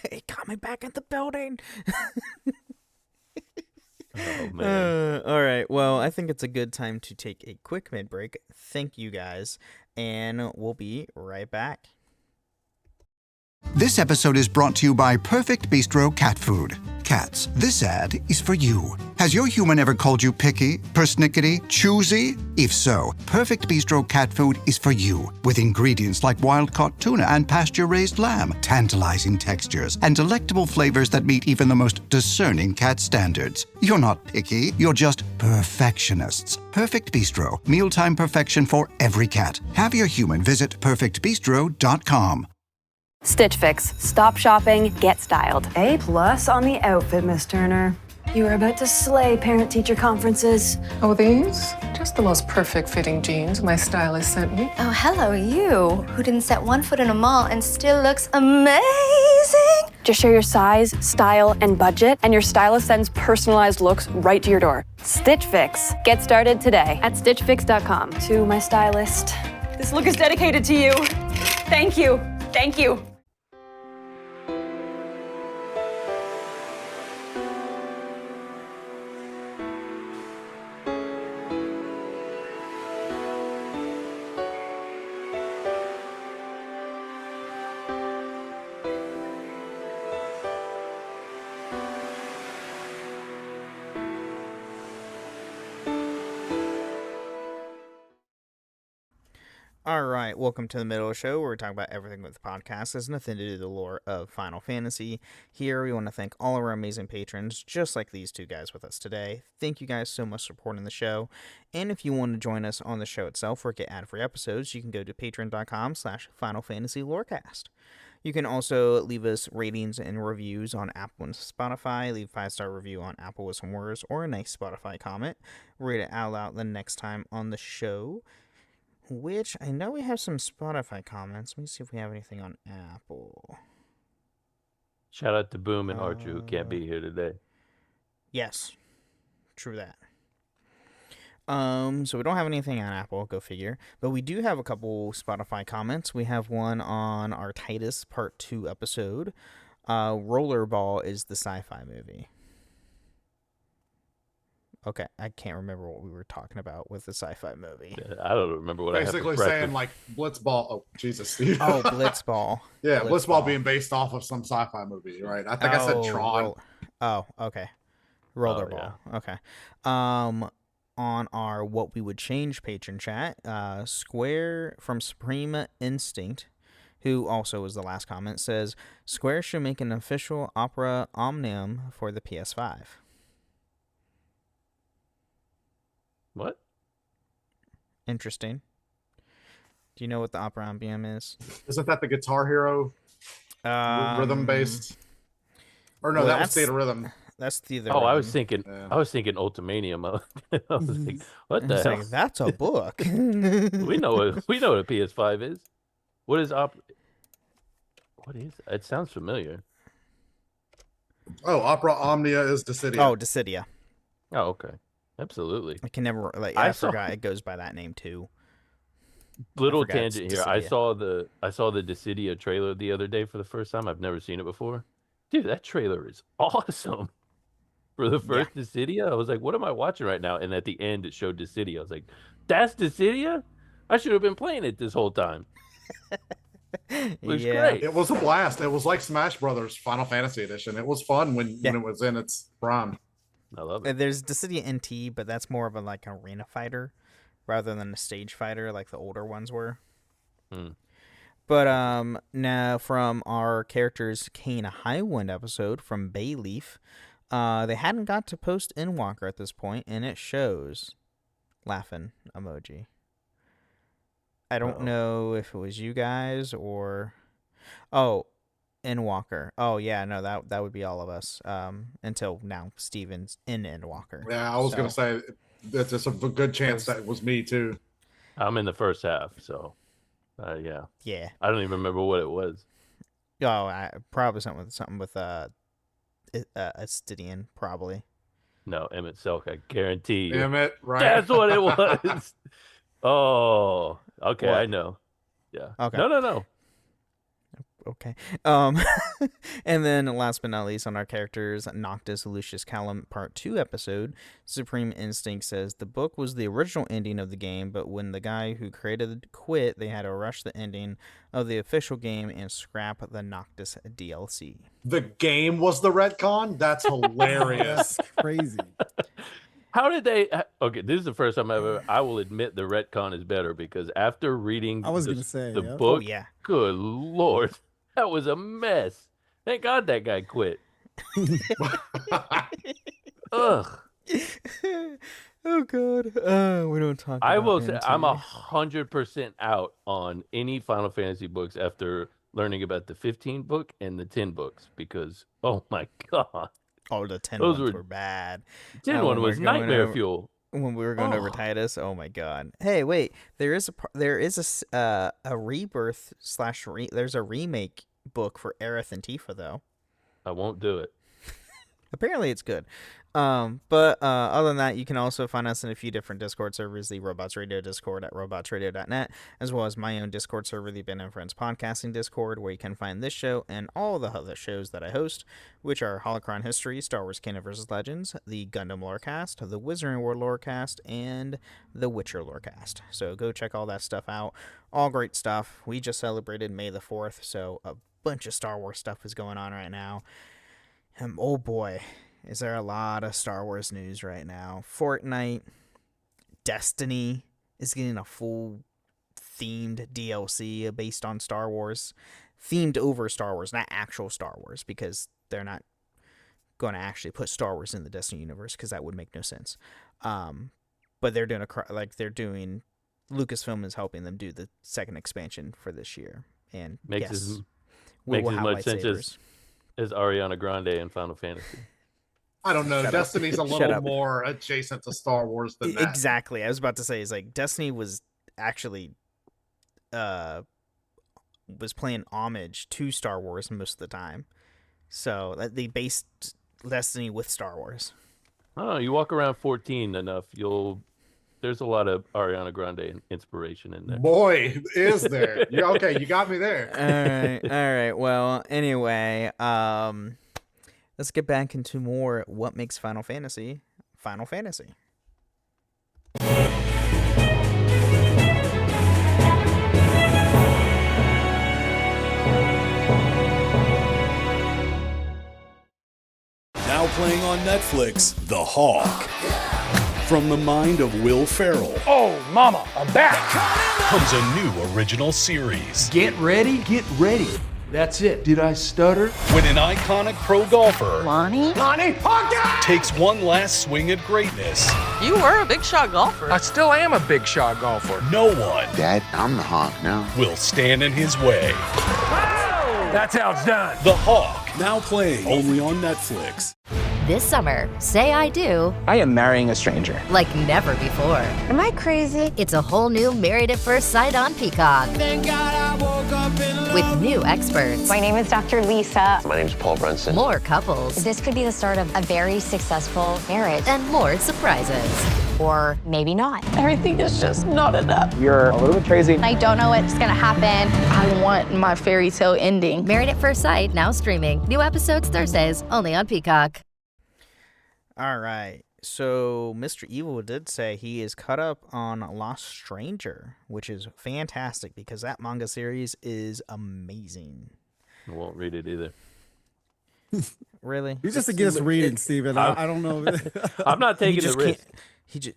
Hey, got me back in the building. Oh man. All right. Well, I think it's a good time to take a quick mid break. Thank you guys, and we'll be right back. This episode is brought to you by Perfect Bistro Cat Food. cats, this ad is for you. Has your human ever called you picky, persnickety, choosy? If so, Perfect Bistro cat food is for you. With ingredients like wild-caught tuna and pasture-raised lamb, tantalizing textures, and delectable flavors that meet even the most discerning cat standards. You're not picky, you're just perfectionists. Perfect Bistro, mealtime perfection for every cat. Have your human visit perfectbistro.com. Stitch Fix. Stop shopping, get styled. A+ on the outfit, Miss Turner. You are about to slay parent-teacher conferences. Oh, these? Just the most perfect fitting jeans my stylist sent me. Oh, hello, you, who didn't set one foot in a mall and still looks amazing. Just share your size, style, and budget, and your stylist sends personalized looks right to your door. Stitch Fix. Get started today at stitchfix.com. To my stylist, this look is dedicated to you. Thank you. Thank you. All right, welcome to the middle of the show where we talk about everything with the podcast. There's nothing to do with the lore of Final Fantasy. Here, we want to thank all of our amazing patrons, just like these two guys with us today. Thank you guys so much for supporting the show. And if you want to join us on the show itself or get ad-free episodes, you can go to patreon.com/Final Fantasy Lorecast. You can also leave us ratings and reviews on Apple and Spotify. Leave a 5-star review on Apple with some words or a nice Spotify comment. Read it out loud the next time on the show. Which, I know we have some Spotify comments. Let me see if we have anything on Apple. Shout out to Boom and Archer who can't be here today. Yes. True that. So we don't have anything on Apple, go figure. But we do have a couple Spotify comments. We have one on our Titus Part 2 episode. Rollerball is the sci-fi movie. Okay, I can't remember what we were talking about with the sci-fi movie. I don't remember what basically I had for saying like Blitzball. Oh, Jesus, Steve. Oh, Blitzball. Yeah, Blitzball being based off of some sci-fi movie, right? I think I said Tron. Okay. Rollerball. Yeah. Okay. On our What We Would Change patron chat, Square from Supreme Instinct, who also was the last comment, says, Square should make an official Opera Omnium for the PS5. What? Interesting. Do you know what the Opera Omnium is? Isn't that the Guitar Hero rhythm based? Or no, well, that was Theater Rhythm. That's Theater. I was thinking Ultimanium. I was like, what the hell? Like, that's a book. we know what a PS5 is. What is Opera? What is it? It sounds familiar. Oh, Opera Omnia is Dissidia. Oh, Dissidia. Oh, okay. Absolutely. I can never I forgot it goes by that name too. Little tangent here. I saw the Dissidia trailer the other day for the first time. I've never seen it before. Dude, that trailer is awesome. For the first Dissidia, I was like, what am I watching right now? And at the end it showed Dissidia. I was like, that's Dissidia? I should have been playing it this whole time. Looks great. It was a blast. It was like Smash Brothers Final Fantasy Edition. It was fun when it was in its prime. I love it. There's Dissidia NT, but that's more of a like arena fighter rather than a stage fighter like the older ones were. But now from our characters Kane Highwind episode from Bayleaf, they hadn't got to post Endwalker at this point, and it shows laughing emoji. I don't know if it was you guys or Endwalker. Oh yeah, no, that would be all of us. Until now, Steven's in Endwalker. Yeah, I was gonna say that's just a good chance that was me too. I'm in the first half, so yeah. I don't even remember what it was. Probably something with Astidian, probably. No, Emmett Selk, I guarantee you. Emmett, right? That's what it was. Oh, okay, What? I know. Yeah. Okay. No. Okay. And then last but not least on our characters, Noctis Lucius Callum Part 2 episode, Supreme Instinct says the book was the original ending of the game, but when the guy who created it quit, they had to rush the ending of the official game and scrap the Noctis DLC. The game was the retcon? That's hilarious. That's crazy. How did they? Okay, this is the first time I will admit the retcon is better because after reading I was gonna say, the yeah. book, Oh, yeah. good Lord, that was a mess. Thank God that guy quit. Ugh. Oh God. We don't talk. I about will say I'm NT. 100% out on any Final Fantasy books after learning about the 15 book and the 10 books because oh my God, Oh, the 10 those ones were bad. 10 when one we're was going nightmare over- fuel. When we were going over Titus, oh my God! Hey, wait, there is a rebirth / there's a remake book for Aerith and Tifa though. I won't do it. Apparently it's good. But other than that, you can also find us in a few different Discord servers, the Robots Radio Discord at robotsradio.net, as well as my own Discord server, the Ben and Friends Podcasting Discord, where you can find this show and all the other shows that I host, which are Holocron History, Star Wars Canon vs. Legends, the Gundam Lorecast, the Wizarding World Lorecast, and the Witcher Lorecast. So go check all that stuff out. All great stuff. We just celebrated May the 4th, so a bunch of Star Wars stuff is going on right now. Oh boy, is there a lot of Star Wars news right now. Fortnite, Destiny is getting a full themed DLC based on Star Wars. Themed over Star Wars, not actual Star Wars, because they're not going to actually put Star Wars in the Destiny universe, because that would make no sense. But they're doing Lucasfilm is helping them do the second expansion for this year. And Makes yes, as we will have much sense lightsabers. as Ariana Grande in Final Fantasy. I don't know. Shut up. Destiny's a Shut little up. more adjacent to Star Wars than that. Exactly. I was about to say is like Destiny was actually was playing homage to Star Wars most of the time. So they based Destiny with Star Wars. Oh, you walk around 14 enough, there's a lot of Ariana Grande inspiration in there. Boy, is there. Okay, you got me there. All right. Well, anyway, let's get back into more what makes Final Fantasy Final Fantasy. Now playing on Netflix, The Hawk. From the mind of Will Ferrell Oh, mama, I'm back. comes a new original series. Get ready, get ready. That's it. Did I stutter? When an iconic pro golfer Lonnie, Hawkeye! takes one last swing at greatness, You were a big shot golfer. I still am a big shot golfer. no one Dad, I'm the Hawk now. will stand in his way. That's how it's done. The Hawk, now playing only on Netflix. This summer, say I do I am marrying a stranger. like never before. Am I crazy? It's a whole new Married at First Sight on Peacock. Thank God I woke up in With new experts, My name is Dr. Lisa. My name's Paul Brunson. more couples, This could be the start of a very successful marriage. and more surprises. Or maybe not. Everything is just not enough. You're a little bit crazy. I don't know what's gonna happen. I want my fairy tale ending. Married at First Sight now streaming. New episodes Thursdays only on Peacock. All right. So Mr. Evil did say he is caught up on Lost Stranger, which is fantastic because that manga series is amazing. I won't read it either. Really? You're just against reading, Steven. I don't know. I'm not taking the risk.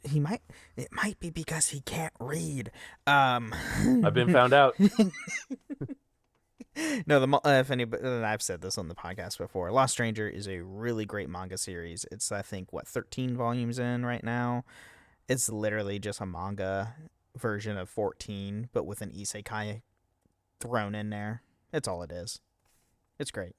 He might. It might be because he can't read. I've been found out. No, if anybody, I've said this on the podcast before. Lost Stranger is a really great manga series. It's I think 13 volumes in right now. It's literally just a manga version of 14, but with an isekai thrown in there. That's all it is. It's great.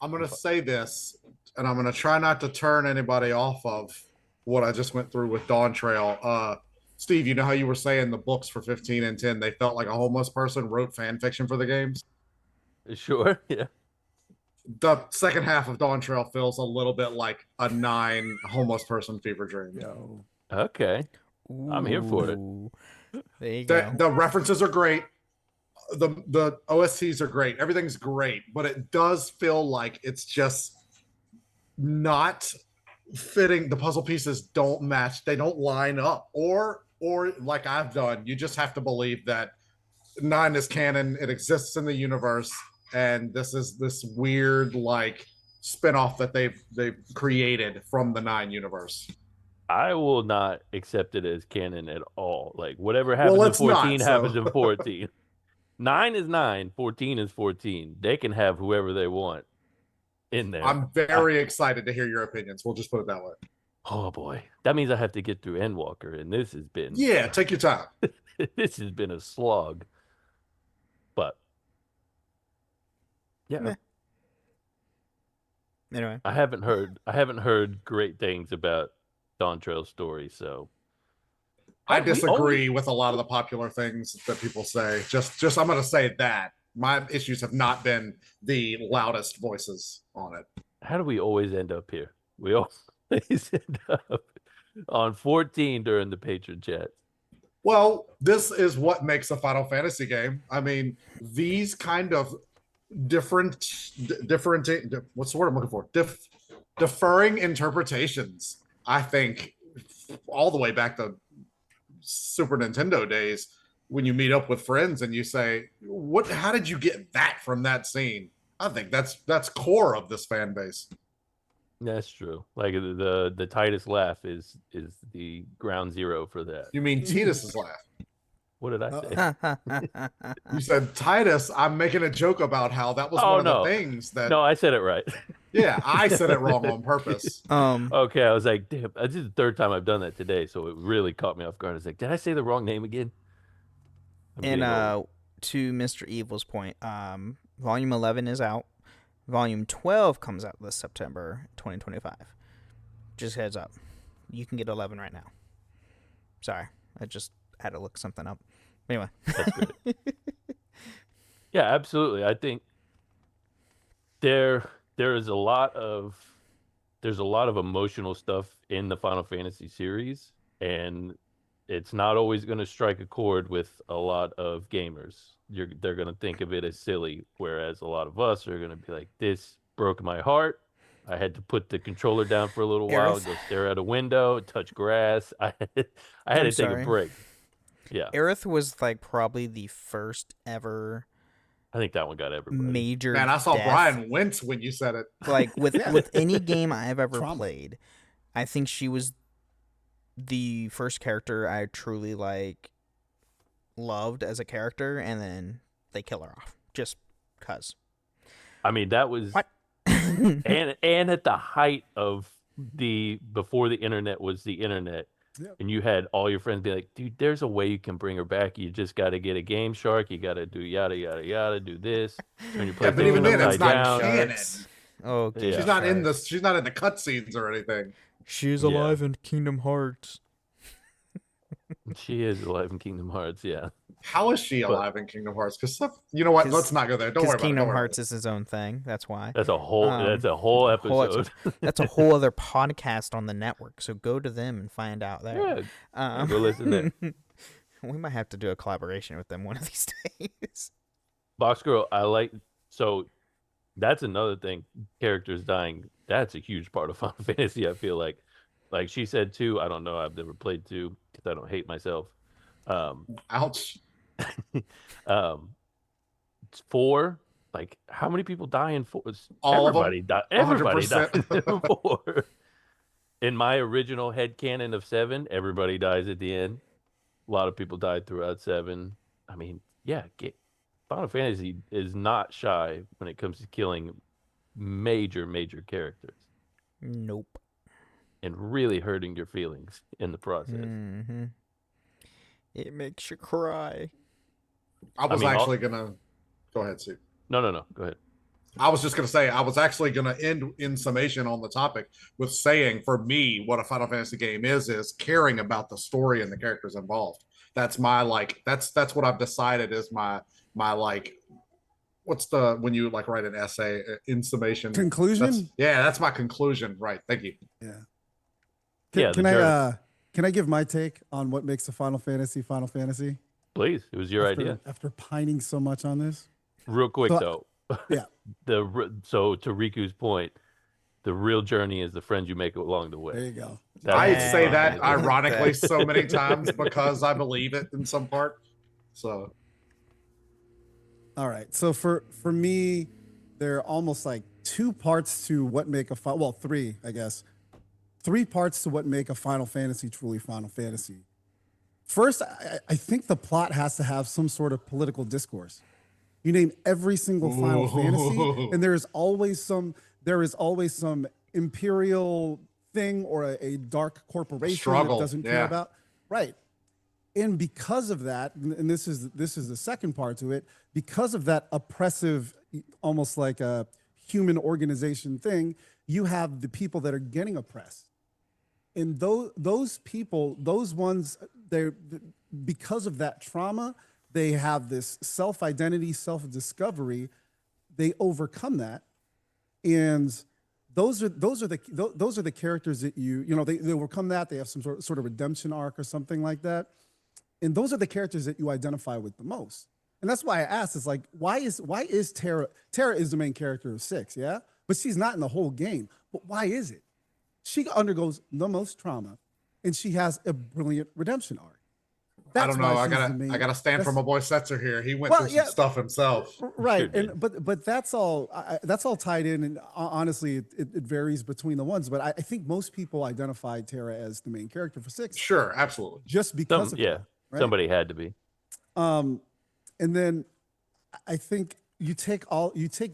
I'm going to say this, and I'm going to try not to turn anybody off of what I just went through with Dawn Trail. Steve, you know how you were saying the books for 15 and 10, they felt like a homeless person wrote fan fiction for the games? Sure, yeah. The second half of Dawn Trail feels a little bit like a 9 homeless person fever dream. Yo. Okay. I'm here for it. There you go. The references are great. the OSTs are great. Everything's great, but it does feel like it's just not fitting. The puzzle pieces don't match. They don't line up. Or like I've done, you just have to believe that 9 is canon. It exists in the universe, and this is this weird like spinoff that they've created from the 9 universe. I will not accept it as canon at all. Like whatever happens in 14 happens in 14. 9 is 9, 14 is 14. They can have whoever they want in there. I'm very excited to hear your opinions. We'll just put it that way. Oh boy. That means I have to get through Endwalker, and this has been take your time. This has been a slog. But yeah. Meh. Anyway. I haven't heard great things about Dawn Trail's story, so I disagree with a lot of the popular things that people say. Just I'm going to say that my issues have not been the loudest voices on it. How do we always end up here? We always end up on 14 during the patron chat. Well, this is what makes a Final Fantasy game. I mean, these kind of different what's the word I'm looking for? Differing interpretations, I think, all the way back to Super Nintendo days, when you meet up with friends and you say, how did you get that from that scene? I think that's core of this fan base. That's true. Like the Titus laugh is the ground zero for that. You mean Titus's laugh? What did I say? You said Titus. I'm making a joke about how that was one of the things that. No, I said it right. Yeah, I said it wrong on purpose. Okay, I was like, damn, this is the third time I've done that today, so it really caught me off guard. I was like, did I say the wrong name again? And to Mr. Evil's point, Volume 11 is out. Volume 12 comes out this September 2025. Just heads up. You can get 11 right now. Sorry, I just had to look something up. Anyway. That's great. Yeah, absolutely. I think there's a lot of emotional stuff in the Final Fantasy series, and it's not always going to strike a chord with a lot of gamers. They're going to think of it as silly, whereas a lot of us are going to be like, this broke my heart. I had to put the controller down for a little while, go stare at a window, touch grass. I had to take a break. Yeah. Aerith was like probably the first ever. I think that one got everybody. Major. Man, I saw death. Brian wince when you said it. Like with any game I've ever played, I think she was the first character I truly like loved as a character, and then they kill her off just cuz. I mean, that was what? and at the height of before the internet was the internet. Yep. And you had all your friends be like, dude, there's a way you can bring her back. You just got to get a Game Shark. You got to do yada, yada, yada, do this. Turn your but even then, it's not down. canon. Oh, yeah. She's not in the cutscenes or anything. She's alive in Kingdom Hearts. She is alive in Kingdom Hearts, yeah. How is she alive in Kingdom Hearts? Because you know what? Let's not go there. Don't worry about it. Kingdom Hearts is his own thing. That's why. That's a whole episode. That's a whole other podcast on the network. So go to them and find out there. Yeah, go listen there. We might have to do a collaboration with them one of these days. Box Girl, so that's another thing. Characters dying. That's a huge part of Final Fantasy, I feel like. Like she said 2, I don't know. I've never played 2 because I don't hate myself. Ouch. 4, like how many people die in 4? Everybody dies in 4. In my original headcanon of 7, everybody dies at the end. A lot of people died throughout 7. I mean, yeah, Final Fantasy is not shy when it comes to killing major characters. Nope. And really hurting your feelings in the process. Mm-hmm. It makes you cry. I was actually gonna go ahead, Steve. No. Go ahead. I was just gonna say I was actually gonna end in summation on the topic with saying, for me, what a Final Fantasy game is caring about the story and the characters involved. That's my that's what I've decided is my what's the when you like write an essay in summation conclusion? That's my conclusion. Right. Thank you. Yeah. Can I give my take on what makes a Final Fantasy Final Fantasy? Please, it was your idea. After pining so much on this. Real quick So, though, yeah. So to Riku's point, the real journey is the friends you make along the way. There you go. I say that ironically so many times because I believe it in some part. So, all right. So for me, there are almost like two parts to what make well, three, I guess. Three parts to what make a Final Fantasy truly Final Fantasy. First, I think the plot has to have some sort of political discourse. You name every single Final Fantasy, and there is always some imperial thing or a dark corporation that doesn't care about. Right. And because of that, and this is the second part to it, because of that oppressive, almost like a human organization thing, you have the people that are getting oppressed. And those people, those ones, they're, because of that trauma, they have this self-identity, self-discovery. They overcome that, and those are the characters that they overcome that. They have some sort of redemption arc or something like that, and those are the characters that you identify with the most. And that's why I asked, it's like, why is Terra is the main character of 6, yeah, but she's not in the whole game. But why is it? She undergoes the most trauma, and she has a brilliant redemption arc. I don't know. I gotta stand for my boy Setzer here. He went through some stuff himself, right? And but that's all. That's all tied in. And honestly, it varies between the ones. But I think most people identify Terra as the main character for 6. Sure, absolutely. Just because of that, right? Somebody had to be. And then I think you take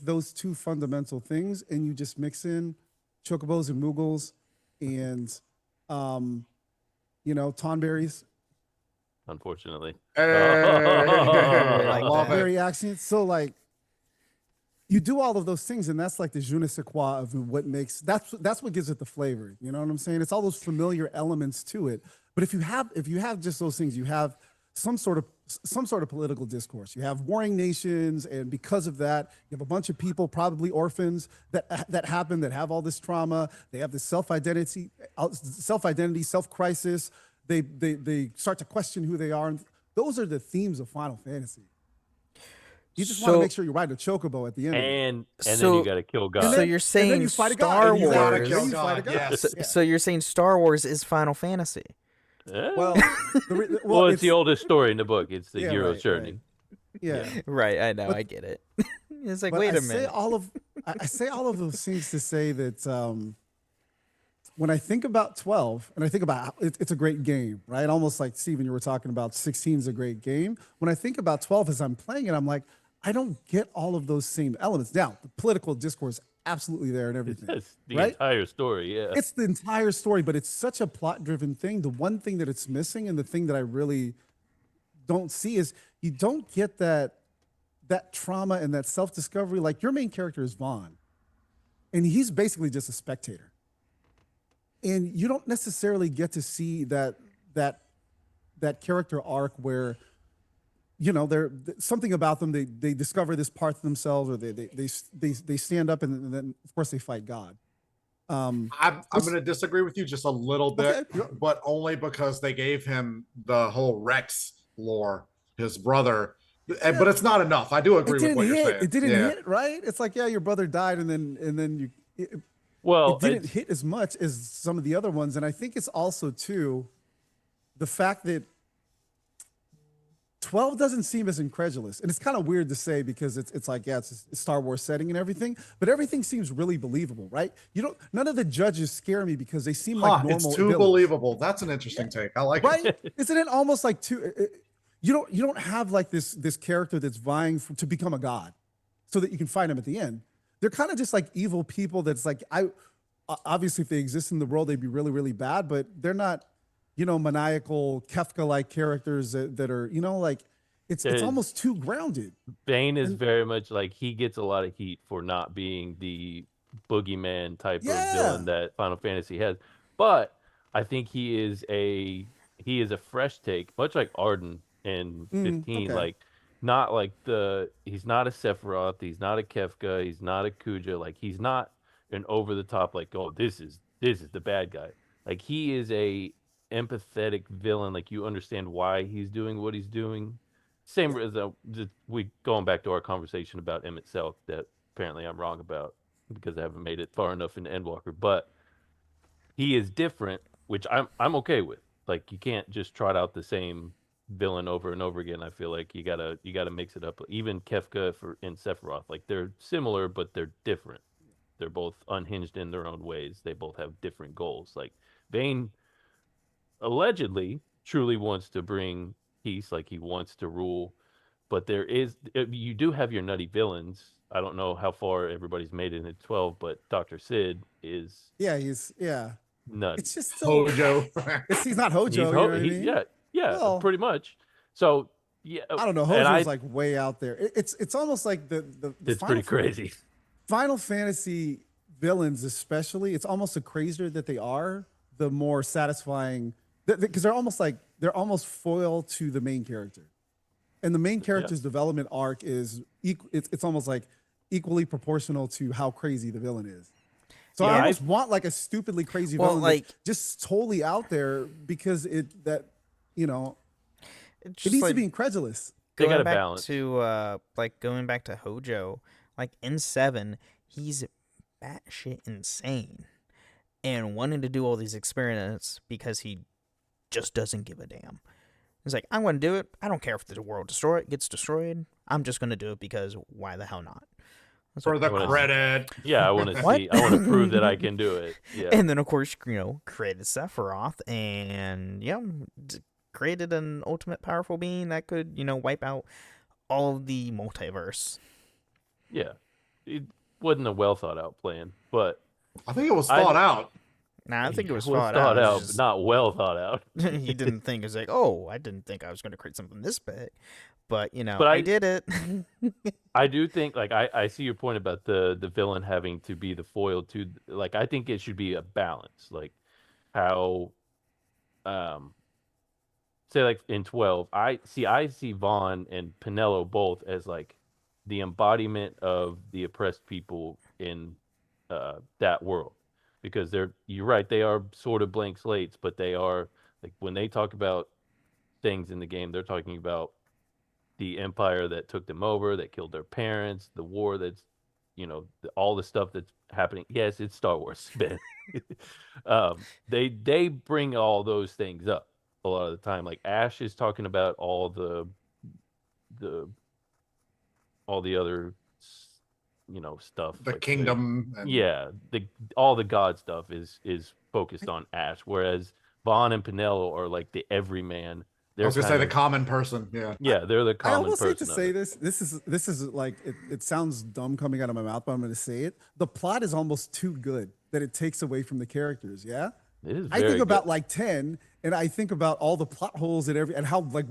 those two fundamental things and you just mix in chocobos and moogles and tonberries. Unfortunately, I love it. Very accent. So like, you do all of those things, and that's like the je ne sais quoi of what makes that's what gives it the flavor. You know what I'm saying? It's all those familiar elements to it. But if you have just those things, you have some sort of political discourse. You have warring nations, and because of that, you have a bunch of people, probably orphans, that have all this trauma. They have this self-identity, self-crisis. They start to question who they are. And those are the themes of Final Fantasy. You just want to make sure you ride a chocobo at the end. And then you got to kill God. So you're saying Star Wars. So you're saying Star Wars is Final Fantasy. Yeah. Well, it's the oldest story in the book. It's the hero's journey. Right. Yeah. Right. I know. I get it. It's like, wait a minute. I say all of those things to say that when I think about 12, and I think about it's a great game, right? Almost like Steven, you were talking about 16 is a great game. When I think about 12 as I'm playing it, I'm like, I don't get all of those same elements. Now, the political discourse absolutely there and everything. It's the right? entire story, yeah. It's the entire story, but it's such a plot-driven thing. The one thing that it's missing, and the thing that I really don't see, is you don't get that trauma and that self-discovery. Like, your main character is Vaughn, and he's basically just a spectator. And you don't necessarily get to see that character arc where, they're something about them. They discover this part of themselves, or they stand up, and then of course they fight God. I'm going to disagree with you just a little bit, but only because they gave him the whole Rex lore, his brother. But it's not enough. I do agree with what you're saying. It didn't hit, right? It's like, yeah, your brother died, and then you. Well, it didn't hit as much as some of the other ones, and I think it's also too the fact that 12 doesn't seem as incredulous, and it's kind of weird to say because it's like, yeah, it's a Star Wars setting and everything, but everything seems really believable, right? None of the judges scare me because they seem like normal. It's too believable. That's an interesting take. I like it. Isn't it almost like too? You don't have like this character that's vying to become a god, so that you can fight him at the end. They're kind of just like evil people. That's like, obviously if they exist in the world, they'd be really, really bad, but they're not, maniacal Kefka-like characters that are, like it's almost too grounded. Bane is very much like, he gets a lot of heat for not being the boogeyman type of villain that Final Fantasy has. But I think he is a fresh take, much like Arden in 15, like, not like he's not a Sephiroth, he's not a Kefka, he's not a Kuja, like he's not an over the top, like, oh, this is the bad guy. Like, he is a empathetic villain, like you understand why he's doing what he's doing. same as we going back to our conversation about Emmett Selk that apparently I'm wrong about because I haven't made it far enough into Endwalker, but he is different, which I'm okay with. Like you can't just trot out the same villain over and over again. I feel like you gotta mix it up. Even Kefka in Sephiroth, like they're similar but they're different. They're both unhinged in their own ways. They both have different goals. Like Vayne allegedly truly wants to bring peace, like he wants to rule, but you do have your nutty villains. I don't know how far everybody's made it in 12, but Dr. Sid is he's nutty. It's just still Hojo. He's not Hojo. You know what I mean? Yeah, Well, pretty much. So yeah, I don't know. Hojo's like way out there. It's almost like the it's pretty crazy. Final Fantasy villains, especially, it's almost the crazier that they are, the more satisfying. Because they're almost foil to the main character, and the main character's development arc is it's almost like equally proportional to how crazy the villain is. So I almost want like a stupidly crazy villain, like just totally out there because it needs to be incredulous. They got to back balance. Going back to Hojo, like in 7, he's batshit insane and wanting to do all these experiments because he just doesn't give a damn. He's like, I'm going to do it. I don't care if the world gets destroyed. I'm just going to do it because why the hell not? For the credit. Yeah, I want to see. I want to prove that I can do it. Yeah. And then, of course, created Sephiroth and, created an ultimate powerful being that could, wipe out all of the multiverse. Yeah. It wasn't a well thought out plan, but I think it was thought out. Nah, I think it was thought out, but not well thought out. He didn't think it was like, I didn't think I was going to create something this big, but But I did it. I do think, like, I see your point about the villain having to be the foil to, like, I think it should be a balance, like how, say like in 12, I see Vaughn and Pinello both as like the embodiment of the oppressed people in that world. Because you're right, they are sort of blank slates, but they are, like, when they talk about things in the game, they're talking about the empire that took them over, that killed their parents, the war that's, all the stuff that's happening. Yes, it's Star Wars, Ben. They bring all those things up a lot of the time. Like Ash is talking about all the other stuff, the like kingdom. All the god stuff is focused on Ash, whereas Vaughn and Pinello are like the everyman. I was gonna say the common person. Yeah, they're the common person. I almost hate to say this. This is like it sounds dumb coming out of my mouth, but I'm going to say it. The plot is almost too good that it takes away from the characters. Yeah, it is. I think good. about like 10, and I think about all the plot holes and how like.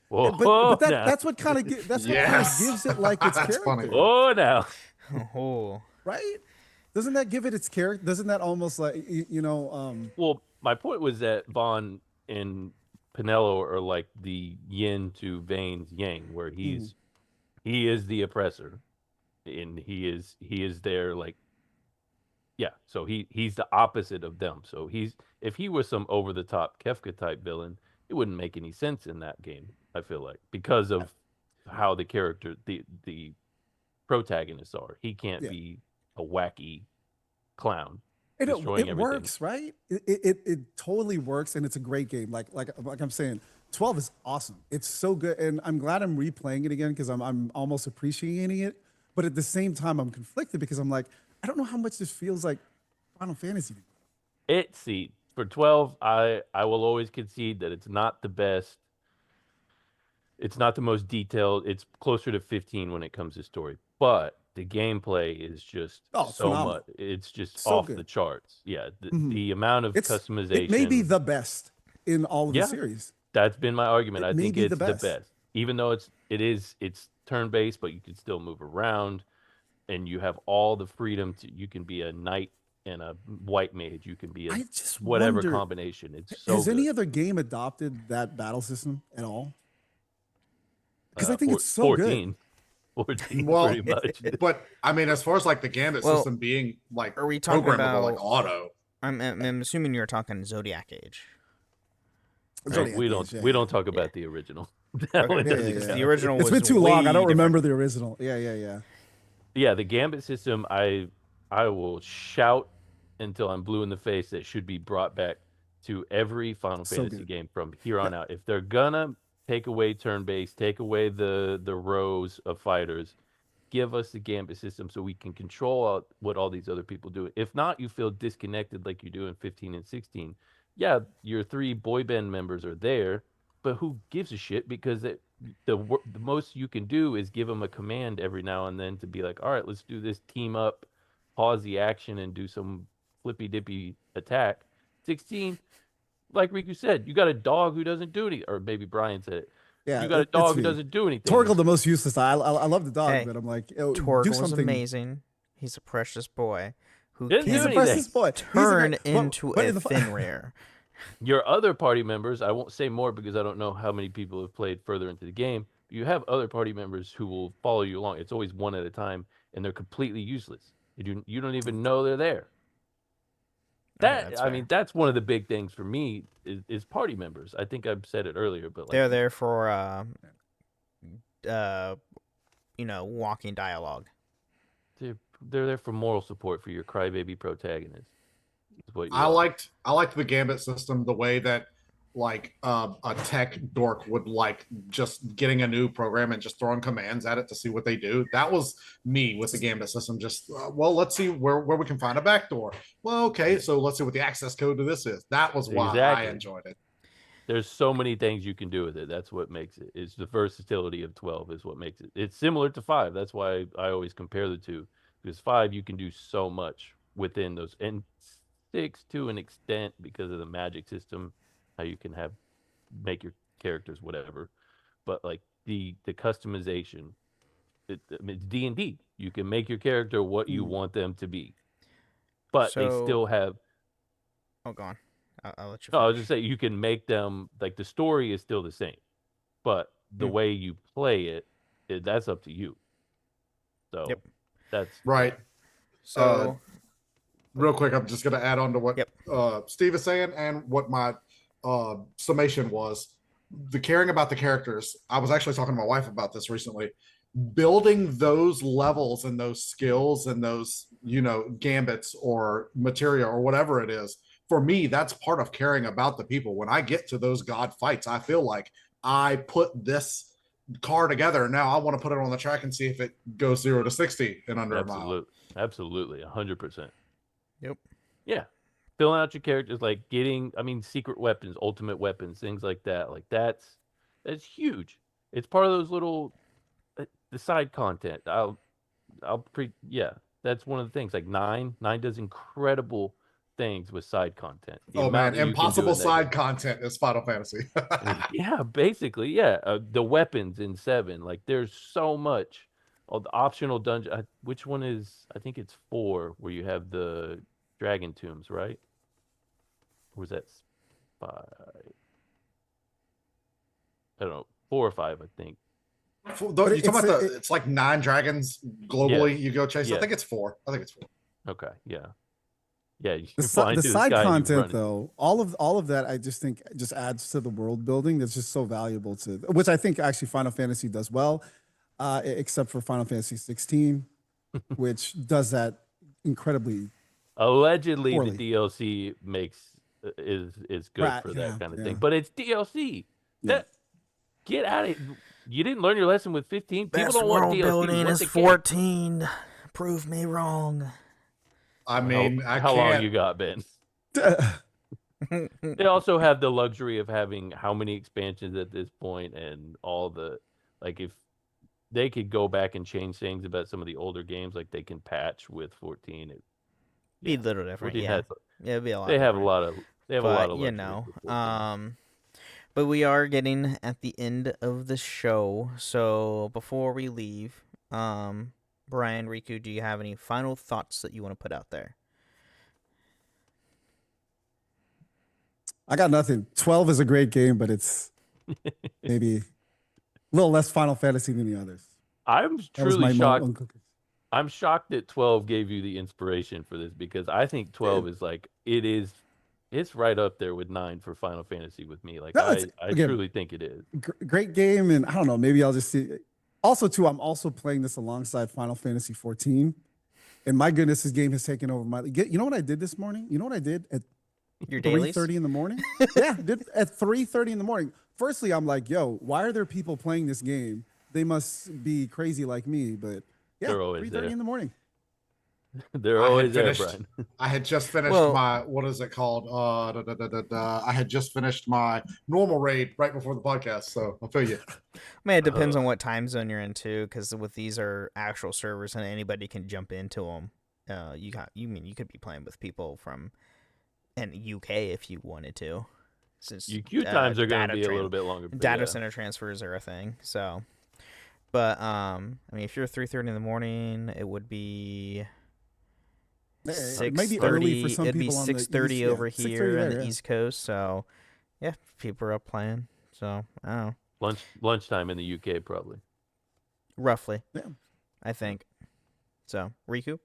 Whoa, but that's what kind of gives it like its character. Funny. Oh, now. Oh. Right? Doesn't that give it its character? Doesn't that almost like Well, my point was that Vaughn and Pinello are like the yin to Vayne's yang, where he is the oppressor, and he is there, like, so he's the opposite of them. So if he was some over the top Kefka type villain, it wouldn't make any sense in that game, I feel like, because of how the character the protagonists are. He can't be a wacky clown. It everything. Works, right? It totally works, and it's a great game. Like I'm saying, 12 is awesome. It's so good, and I'm glad I'm replaying it again because I'm almost appreciating it. But at the same time, I'm conflicted because I'm like, I don't know how much this feels like Final Fantasy. For 12, I will always concede that it's not the best. It's not the most detailed. It's closer to 15 when it comes to story, but the gameplay is just so much. It's just so off the charts. Yeah, the amount of customization. It may be the best in all of the series. That's been my argument. I think it's the best. Even though it's turn-based, but you can still move around, and you have all the freedom you can be a knight and a white mage. You can be whatever combination. It's so Has good. any other game adopted that battle system at all? Because I think it's so 14. good. 14, well, pretty much. But I mean, as far as like the gambit system being like, are we talking programmable, about like auto? I'm assuming you're talking Zodiac Age. Right? We don't talk about the original. That one Okay, doesn't because count. the original It's was been too long. way I don't remember different. the original. Yeah. Yeah, the Gambit system, I will shout until I'm blue in the face that should be brought back to every Final So Fantasy good. game from here on Yeah. out. If they're gonna take away turn-based, take away the rows of fighters, give us the Gambit system so we can control what all these other people do. If not, you feel disconnected like you do in 15 and 16. Yeah, your 3 boy band members are there, but who gives a shit? Because the most you can do is give them a command every now and then to be like, all right, let's do this team up, pause the action, and do some flippy dippy attack. 16, like Riku said, you got a dog who doesn't do anything, or maybe Brian said it. Yeah, You got a it's dog who me. doesn't do anything. Torgal, the most useless. I love the dog, Hey, but I'm like, do Torgal was something. amazing. He's a precious boy who Didn't He's do a can anything. precious boy. turn into but a in the Fenrir. Your other party members, I won't say more because I don't know how many people have played further into the game. But you have other party members who will follow you along. It's always one at a time, and they're completely useless. You don't even know they're there. Okay, that's I fair. mean, that's one of the big things for me is party members. I think I've said it earlier, but like They're there for walking dialogue. they're there for moral support for your crybaby protagonist. Is what you I are. liked the Gambit system the way that like a tech dork would like just getting a new program and just throwing commands at it to see what they do. That was me with the Gambit system. Just well, let's see where we can find a backdoor. Well, okay, so let's see what the access code to this is. That was why Exactly. I enjoyed it. There's so many things you can do with it. That's what makes it. It's the versatility of 12 is what makes it. It's similar to 5. That's why I always compare the two. Because 5 you can do so much within those, and 6 to an extent because of the magic system, how you can make your characters whatever. But like the customization, it's D&D. You can make your character what you want them to be, but they still have. Oh, go on. I'll let you. No, I was just saying you can make them like the story is still the same, but the way you play it, that's up to you. So that's right. So real quick, I'm just going to add on to what Steve is saying and what my summation was. The caring about the characters. I was actually talking to my wife about this recently. Building those levels and those skills and those, gambits or materia or whatever it is. For me, that's part of caring about the people. When I get to those god fights, I feel like I put this car together. Now I want to put it on the track and see if it goes 0 to 60 in under a mile. Absolutely, 100%. Yep. Yeah, filling out your characters, like getting, secret weapons, ultimate weapons, things like that. Like that's huge. It's part of those little the side content. That's one of the things. Like 9 does incredible things with side content. Oh man, impossible side content is Final Fantasy. Yeah, basically, yeah. The weapons in 7, like there's so much. Oh, the optional dungeon. Which one is? I think it's 4, where you have the dragon tombs, right? Or was that 5? I don't know, 4 or 5, I think. You talking about it's like 9 dragons globally you go chase? Yeah. I think it's 4. Okay, yeah. Yeah, The side content, though, all of that, I just think just adds to the world building. That's just so valuable which I think actually Final Fantasy does well, except for Final Fantasy 16, which does that incredibly. Allegedly, poorly. the DLC is good for that kind of thing, but it's DLC. Get out of. You didn't learn your lesson with 15. People don't want DLC. Building is 14. Prove me wrong. I mean, how long you got, Ben? They also have the luxury of having how many expansions at this point, and all the if they could go back and change things about some of the older games, like they can patch with 14. Be a little different, it'd be a lot. They have a lot of But we are getting at the end of the show, so before we leave, Brian, Riku, do you have any final thoughts that you want to put out there? I got nothing. 12 is a great game, but it's maybe a little less Final Fantasy than the others. I'm truly shocked. I'm shocked that 12 gave you the inspiration for this, because I think 12 is it's right up there with 9 for Final Fantasy with me. Like No, I again, truly think it is. Great game, and I don't know. Maybe I'll just see. Also, too, I'm also playing this alongside Final Fantasy 14, and my goodness, this game has taken over my. You know what I did this morning? You know what I did at Your dailies? 3:30 in the morning? Yeah, did at 3:30 in the morning. Firstly, I'm like, yo, why are there people playing this game? They must be crazy like me. But yeah, They're always 3:30 there. in the morning. They're always there, Brian. I had just finished my, what is it called? I had just finished my normal raid right before the podcast, so I feel you. Man, it depends on what time zone you're into, because with these are actual servers and anybody can jump into them. You could be playing with people from in UK if you wanted to. Since queue times are going to be a little bit longer. Data center transfers are a thing, so. But I mean, if you're 3:30 in the morning, it would be. Maybe early for some it'd people. It'd be 6:30 over here on the yeah. East Coast. So, yeah, people are up playing. So I don't know. Lunchtime in the UK probably. Roughly. Yeah. I think. So Riku.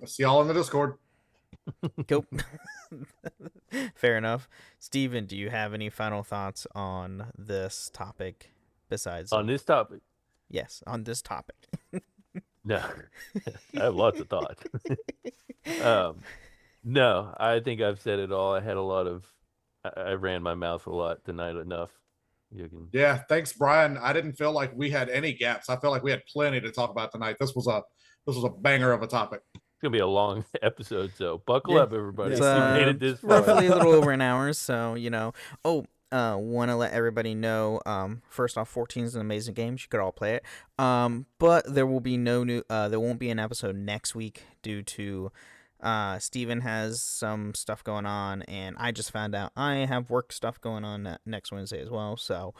See y'all in the Discord. Cool. Fair enough. Steven, do you have any final thoughts on this topic besides on this topic? Yes, on this topic. No, I have lots of thoughts. No, I think I've said it all. I ran my mouth a lot tonight enough. Yeah, thanks, Brian. I didn't feel like we had any gaps. I feel like we had plenty to talk about tonight. This was a banger of a topic. It's gonna be a long episode, so buckle up, everybody. It's, You made it this far. roughly a little over an hour, so want to let everybody know. First off, 14 is an amazing game. You could all play it. But there will be there won't be an episode next week due to Steven has some stuff going on, and I just found out I have work stuff going on next Wednesday as well. So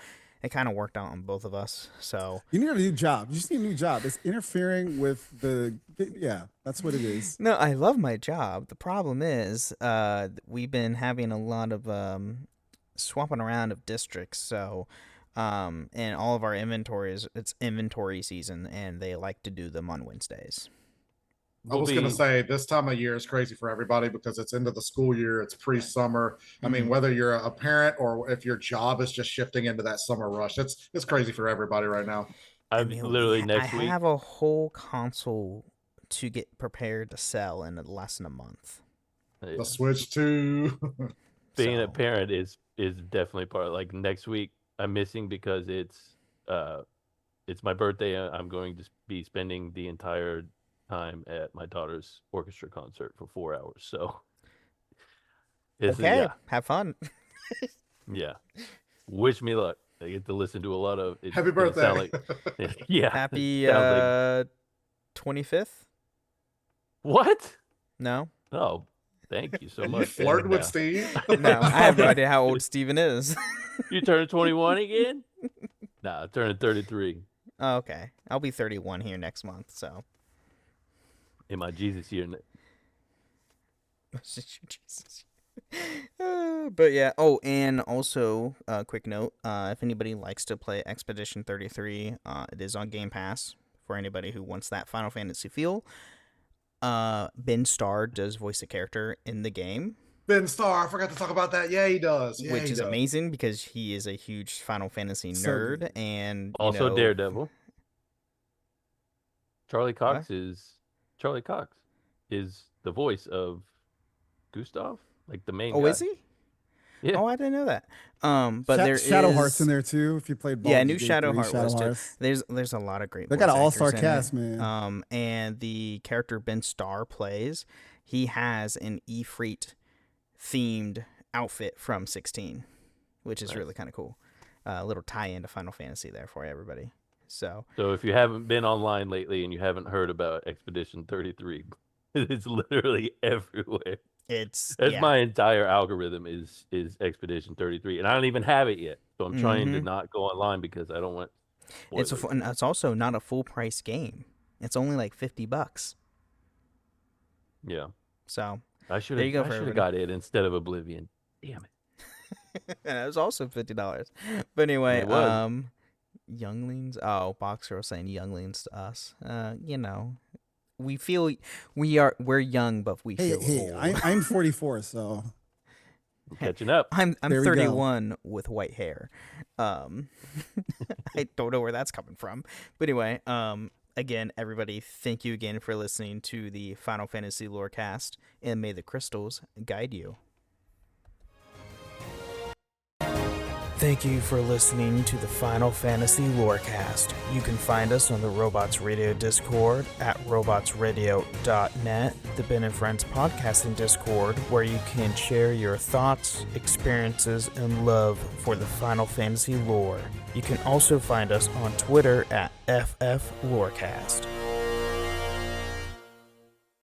it kind of worked out on both of us. So you need a new job. You just need a new job. It's interfering with that's what it is. No, I love my job. The problem is we've been having a lot of swapping around of districts, so and all of our inventories, it's inventory season, and they like to do them on Wednesdays. I was going to say this time of year is crazy for everybody because it's into the school year. It's pre-summer. I mean, whether you're a parent or if your job is just shifting into that summer rush, it's crazy for everybody right now. Next week. I have a whole console to get prepared to sell in less than a month. The Switch 2. Being a parent is definitely part of, like, next week I'm missing because it's my birthday. I'm going to be spending the entire time at my daughter's orchestra concert for 4 hours. So have fun. Yeah. Wish me luck. I get to listen to a lot of it. Happy birthday. Yeah. Happy 25th? What? No. Oh, thank you so much. You flirting with Steve? No, I have no idea how old Steven is. You turning 21 again? Nah, I'm turning 33. Oh, okay. I'll be 31 here next month, so. In my Jesus year. But yeah. Oh, and also, quick note: if anybody likes to play Expedition 33, it is on Game Pass for anybody who wants that Final Fantasy feel. Ben Starr does voice a character in the game. Ben Starr, I forgot to talk about that. Yeah, he does. Yeah, which is amazing because he is a huge Final Fantasy nerd and also Daredevil. Charlie Cox is the voice of Gustav, like the main guy. Oh, is he? Yeah. Oh, I didn't know that. But there Shadow is Heart's in there too. If you played, new Shadow Heart was too. There's a lot of great. They got an all-star cast, man. And the character Ben Starr plays, he has an Ifrit themed outfit from 16, which is really kind of cool. A little tie-in to Final Fantasy there for everybody. So if you haven't been online lately and you haven't heard about Expedition 33, it's literally everywhere. My entire algorithm is Expedition 33, and I don't even have it yet. So I'm trying to not go online because I don't want. It's also not a full price game. It's only like $50. Yeah. So I should have got it instead of Oblivion. Damn it. And it was also $50. But anyway, Younglings. Oh, Boxer was saying Younglings to us. we feel we're young, but we feel old. I'm 44, so catching up. I'm There we go. 31 with white hair. I don't know where that's coming from, but anyway, again, everybody, thank you again for listening to the Final Fantasy Lorecast, and may the crystals guide you. Thank you for listening to the Final Fantasy Lorecast. You can find us on the Robots Radio Discord at robotsradio.net, the Ben and Friends podcasting Discord, where you can share your thoughts, experiences, and love for the Final Fantasy lore. You can also find us on Twitter at FF Lorecast.